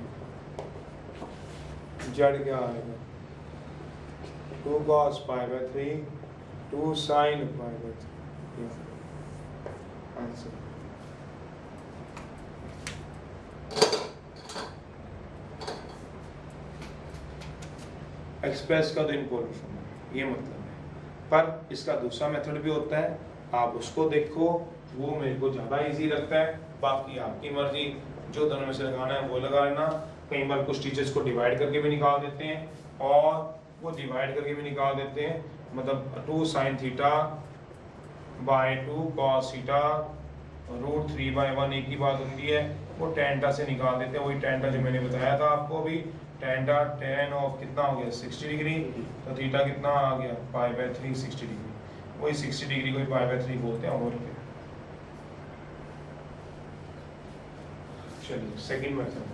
जेड क्या आएगा 2 cos π/3, 2 sin π/3, आंसर। एक्सप्रेस का तो इम्पोर्टेंट ये मतलब है, पर इसका दूसरा मेथड भी होता है, आप उसको देखो, वो मेरे को ज़्यादा इजी लगता है, बाकी आपकी मर्जी, जो दोनों में से लगाना है वो लगा लेना। कई बार कुछ टीचर्स को डिवाइड करके भी निकाल देते हैं, और वो डिवाइड करके भी निकाल देते हैं, मतलब 2 sin theta by 2 cos theta √3/1 एक ही बात होती है, वो tan से निकाल देते हैं, वही tan जो मैंने बताया था आपको अभी, tan ऑफ कितना हो गया 60 डिग्री, तो थीटा कितना आ गया π/3 60 डिग्री, वही 60 डिग्री को ही π/3 बोलते हैं, और क्या। चलिए सेकंड मेथड,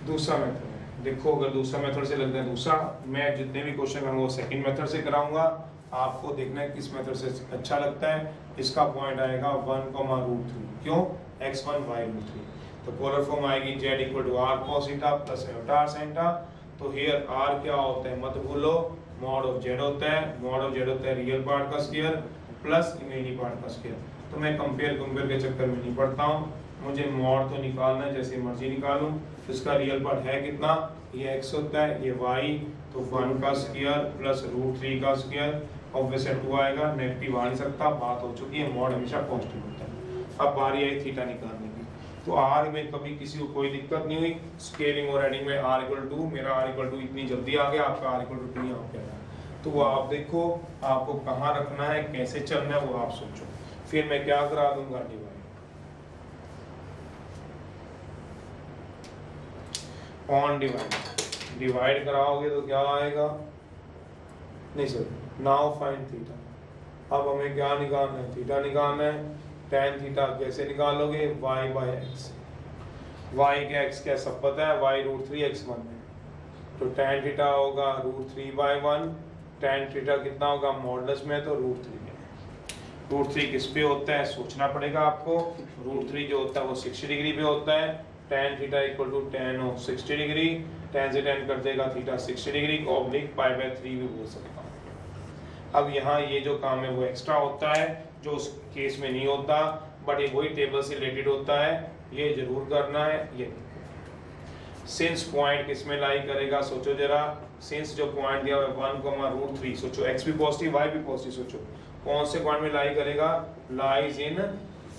दूसरा मेथड है, देखो अगर दूसरा मेथड से लगता है, दूसरा मैं जितने भी क्वेश्चन करूँगा वो सेकंड मेथड से कराऊंगा, आपको देखना है किस मेथड से अच्छा लगता है। इसका पॉइंट आएगा 1,√3, क्यों x1 y√3, तो पोलर फॉर्म आएगी z equal to r cos theta plus r sin theta, तो हियर r क्या होता है मत भूलो, मॉड ऑफ z होता है, मॉड ऑफ z होता है रियल पार्ट का स्क्वायर प्लस इमेजिनरी पार्ट का स्क्वायर, तो मैं कंपेयर के चक्कर में नहीं पड़ता हूँ, मुझे मॉड तो निकालना है, जैसे मर्जी निकालूं, तो इसका रियल पार्ट है कितना, ये x होता है, ये y, तो 1 का स्क्वायर प्लस √3 का स्क्वायर, ऑब्वियसली 2 आएगा, नेगेटिव आ नहीं सकता, बात हो चुकी है, मॉड हमेशा पॉजिटिव होता है। अब बारी आई थीटा निकालने की, तो r में कभी किसी को कोई दिक्कत नहीं हुई, स्केलिंग और एडिंग में r इक्वल टू, मेरा r इक्वल टू इतनी जल्दी आ गया, आपका r इक्वल टू 2 यहाँ पे आया, तो वो आप देखो आपको कहाँ रखना है, कैसे चलना है वो आप सोचो, फिर मैं क्या करा दूंगा डिवाइड, ऑन डिवाइड कराओगे तो क्या आएगा, नहीं सर, नाउ फाइंड थीटा, अब हमें क्या निकालना है, थीटा निकालना है, tan थीटा कैसे निकालोगे, y/x, y के x क्या सब पता है, y √3x1 है, तो tan थीटा होगा √3/1, tan थीटा कितना होगा मॉडुलस में तो √3 है, √3 किस पे होता है सोचना पड़ेगा आपको, √3 जो होता है वो 60 डिग्री पे होता है, tan theta equal to tan of 60 degree, tan से tan कर देगा थीटा 60 डिग्री को ऑब्लिक π/3 भी बोल सकता हूँ। अब यहाँ ये जो काम है वो एक्स्ट्रा होता है, जो उस केस में नहीं होता, बट ये वही टेबल से रिलेटेड होता है, ये जरूर करना है। ये सिंस पॉइंट किस में लाई करेगा सोचो जरा, सिंस जो पॉइंट दिया हुआ है 1,√3, सोचो x भी पॉजिटिव y भी पॉजिटिव, सोचो कौन से पॉइंट में लाई करेगा, लाइज इन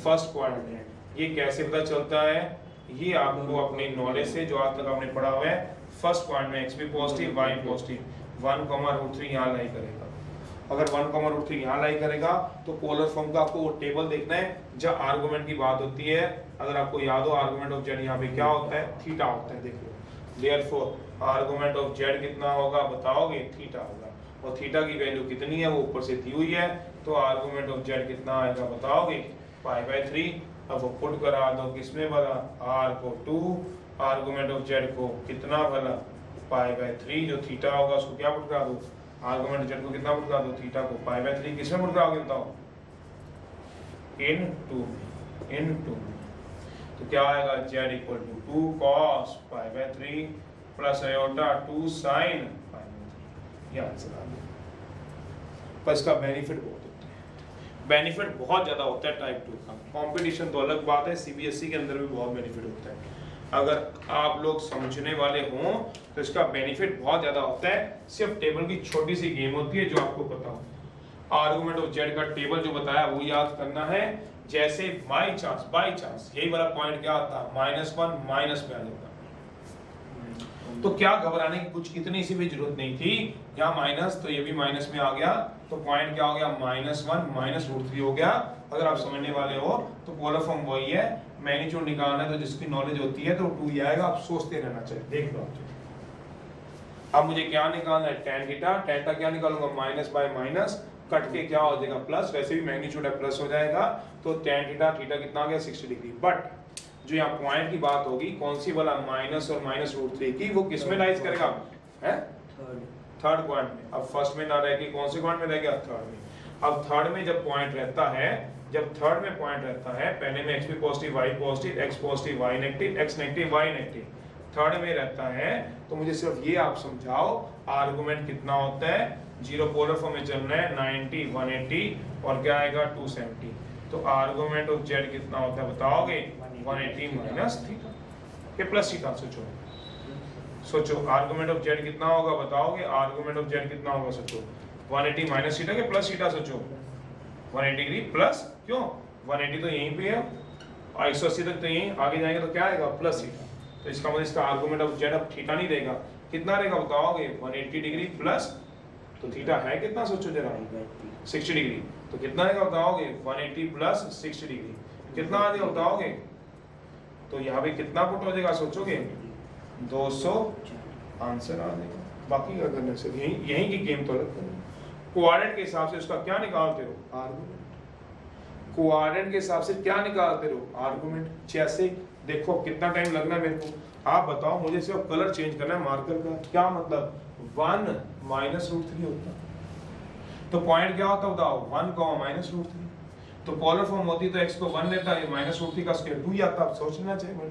फर्स्ट क्वाड्रेंट। ये कैसे पता चलता है, ये आपको अपनी नॉलेज से जो आज तक आपने पढ़ा हुआ है, फर्स्ट पॉइंट में x भी पॉजिटिव y पॉजिटिव, 1,√3 यहाँ लाई करेगा। अगर 1,√3 यहाँ लाई करेगा तो पोलर फॉर्म का आपको वो टेबल देखना है जहाँ आर्गुमेंट की बात होती है। अगर आपको याद हो आर्गुमेंट ऑफ z यहाँ पे क्या होता है, थीटा होता है। देख लो, देयरफॉर आर्गुमेंट ऑफ z कितना होगा बताओगे, थीटा होगा। और थीटा की वैल्यू कितनी है, वो ऊपर से दी हुई है, तो आर्गुमेंट ऑफ z कितना आएगा बताओगे, π/3। अब वो पुट करा दो किसमें भला, r को 2, आर्गुमेंट ऑफ z को कितना भला, π/3, जो थीटा होगा उसको क्या पुट करा दो, आर्गुमेंट z को कितना पुट करा दो, थीटा को π/3, किसमें पुट कराओगे बताओ, इन टू। तो क्या आएगा, z equal to 2 cos π/3 plus iota 2 sin π/3। ये आंसर आ गया। पर इसका बेनिफिट बहुत होता है, बेनिफिट बहुत ज्यादा होता है टाइप 2 का। कंपटीशन तो अलग बात है, सीबीएसई के अंदर भी बहुत बेनिफिट होता है। अगर आप लोग समझने वाले हों तो इसका बेनिफिट बहुत ज्यादा होता है। सिर्फ टेबल की छोटी सी गेम होती है जो आपको पता हो। आर्गुमेंट ऑफ z का टेबल जो बताया वो याद करना है। जैसे बाय चांस यही वाला पॉइंट क्या आता, -1 माइनस में आ जाता, तो क्या घबराने की कुछ इतनी सी भी जरूरत नहीं थी। यहाँ माइनस तो ये भी माइनस में आ गया, तो पॉइंट क्या हो गया, -1 -√3 हो गया। अगर आप समझने वाले हो तो पोलर फॉर्म वही है, मैग्नीट्यूड निकालना है तो जिसकी नॉलेज होती है तो 2 ही आएगा। आप सोचते रहना चाहिए। देख लो अब मुझे क्या निकालना है, tan थीटा। tan का क्या निकालूंगा, माइनस बाय माइनस कट के क्या हो जाएगा प्लस, वैसे भी मैग्नीट्यूड है प्लस हो जाएगा, तो tan थीटा कितना आ गया 60 डिग्री। बट जो यहाँ पॉइंट की बात होगी कौन सी वाला, माइनस और -√3 की, वो किस में लाइज करेगा, है थर्ड पॉइंट में। अब फर्स्ट में ना रह के कौन से पॉइंट में रह गया, थर्ड में। अब थर्ड में जब पॉइंट रहता है, जब थर्ड में पॉइंट रहता है, पहले में x भी positive y positive, x positive y negative, x negative y negative, third में रहता है, तो मुझे सिर्फ ये आप समझाओ आर्गुमेंट कितना होता है। जीरो पोलर फॉर्म में चलना है, 90 180 और क्या आएगा 270। तो आर्गुमेंट ऑफ z कितना होता है बताओगे, 180 माइनस थीटा के प्लस थीटा। सोचो आर्गुमेंट ऑफ z कितना होगा बताओगे, आर्गुमेंट ऑफ z कितना होगा सोचो, 180 माइनस थीटा के प्लस थीटा। सोचो 180 डिग्री प्लस, क्यों 180 तो यहीं पे है और 180 तक तो यहीं, आगे जाएंगे तो क्या आएगा प्लस थीटा। तो इसका मतलब इसका आर्गुमेंट ऑफ z अब थीटा नहीं रहेगा, कितना रहेगा बताओगे, 180 डिग्री प्लस, तो थीटा है कितना सोचो जरा, 60 डिग्री। तो कितना आएगा बताओगे, 180 प्लस 60 डिग्री, कितना आ जाएगा बताओगे। तो यहाँ पे कितना पुट हो जाएगा सोचोगे, 200 आंसर आ जाएगा। बाकी का करने से यही की गेम तो अलग करनी। कोऑर्डिनेट के हिसाब से उसका क्या निकालते हो, आर्गुमेंट। कोऑर्डिनेट के हिसाब से क्या निकालते हो, आर्गुमेंट। जैसे देखो कितना टाइम लगना है मेरे को, आप बताओ, मुझे सिर्फ कलर चेंज करना है मार्कर का। क्या मतलब, 1 -√3 होता है, तो पॉइंट क्या होता है बताओ, 1, -√3। तो पोलर फॉर्म होती तो x को 1 लेता है, -√3 का स्क्वायर 2 ही आता। आप सोचना चाहिए।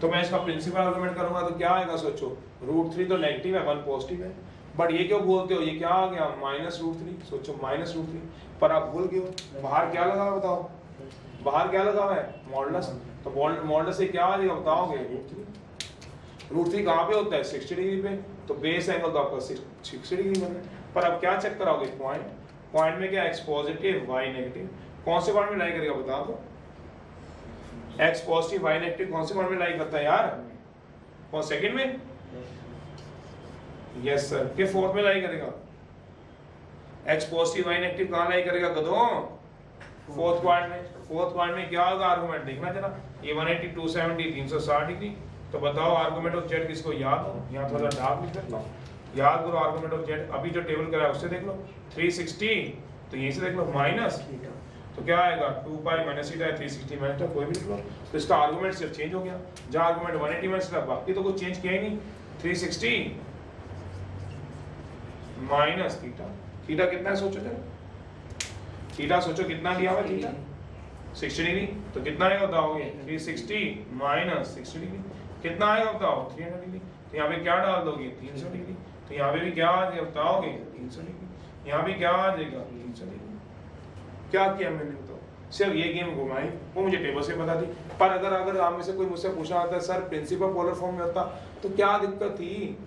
तो मैं इसका प्रिंसिपल आर्गुमेंट करूंगा तो क्या आएगा सोचो, √3 तो नेगेटिव है, 1 पॉजिटिव है। बट ये क्यों बोलते हो, ये क्या आ गया -√3। सोचो -√3, पर आप भूल गए हो बाहर क्या लगा है बताओ, बाहर क्या लगा है मॉडुलस। तो मॉडुलस से क्या आ जाएगा बताओगे, √3 कहाँ पे होता है 60 डिग्री पे, तो बेस एंगल तो आपका 60 डिग्री बना है। पर अब क्या चेक कराओगे, पॉइंट में क्या x पॉजिटिव y नेगेटिव, कौन से पॉइंट में लाई करेगा बता दो, x पॉजिटिव y नेगेटिव कौन से पॉइंट में लाई करता है यार, कौन सेकंड में, यस सर, के फोर्थ में लाई करेगा। x पॉजिटिव y नेगेटिव कहां लाई करेगा गधों, फोर्थ पॉइंट में। फोर्थ पॉइंट में क्या होगा आर्गुमेंट, देखना जरा, ये 180 270 360 डिग्री। तो बताओ आर्गुमेंट ऑफ z किसको याद हो, यहाँ थोड़ा डार्क लिख देता हूं, याद करो आर्गुमेंट ऑफ z। अभी जो टेबल करा है उससे देख लो, 360 तो यहीं से देख लो माइनस, तो क्या आएगा 2π माइनस थीटा, 360 माइनस थीटा, कोई भी लिख लो। तो इसका आर्गुमेंट सिर्फ चेंज हो गया, जहां आर्गुमेंट 180 माइनस थीटा, बाकी तो कुछ चेंज किया ही नहीं। 360 माइनस थीटा, थीटा कितना है सोचो जरा, थीटा सोचो कितना दिया हुआ थीटा 60 डिग्री, तो कितना आएगा बताओगे, 360 माइनस 60 डिग्री, कितना आएगा बताओ 300 डिग्री। तो यहाँ पे क्या डाल दोगे 300 डिग्री, तो यहाँ पे भी क्या आ जाएगा बताओगे 300 डिग्री, यहाँ भी क्या आ जाएगा 300 डिग्री। क्या किया मैंने बताओ, सिर्फ ये गेम घुमाई, वो मुझे टेबल से बता दी। पर अगर आप में से कोई मुझसे पूछना आता है सर प्रिंसिपल पोलर फॉर्म में होता तो क्या दिक्कत थी,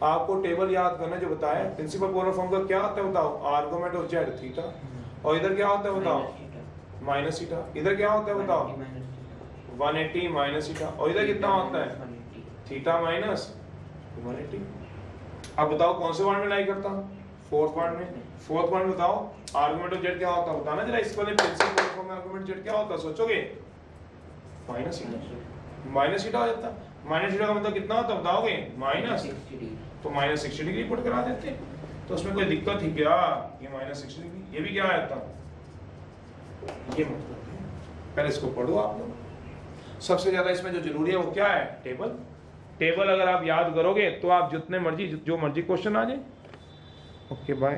आपको टेबल याद करना जो बताया। प्रिंसिपल पोलर फॉर्म का क्या होता है बताओ, आर्गुमेंट ऑफ z थीटा, और इधर क्या होता है बताओ माइनस थीटा, इधर क्या होता है बताओ 180 माइनस थीटा, और इधर कितना होता है 180। Theta minus 180। अब बताओ कौन से पॉइंट में लाई करता हूँ, फोर्थ पॉइंट में। फोर्थ पॉइंट बताओ आर्गुमेंट ऑफ जेड क्या होता है, बताना जरा। इस वाले प्रिंसिपल फॉर्म में आर्गुमेंट जेड क्या होता है, सोचोगे माइनस थीटा, माइनस थीटा हो जाता। माइनस थीटा का मतलब कितना होता है बताओगे, माइनस, 60 डिग्री। तो माइनस 60 डिग्री पुट करा देते हैं। तो उसमें कोई दिक्कत थी क्या, ये माइनस 60 डिग्री, ये भी क्या आया था, ये मतलब है। पहले इसको पढ़ो आप लोग। सबसे ज्यादा इसमें जो जरूरी है वो क्या है, टेबल। टेबल अगर आप याद करोगे तो आप जितने मर्जी जो मर्जी क्वेश्चन आ जाए। Okay bye.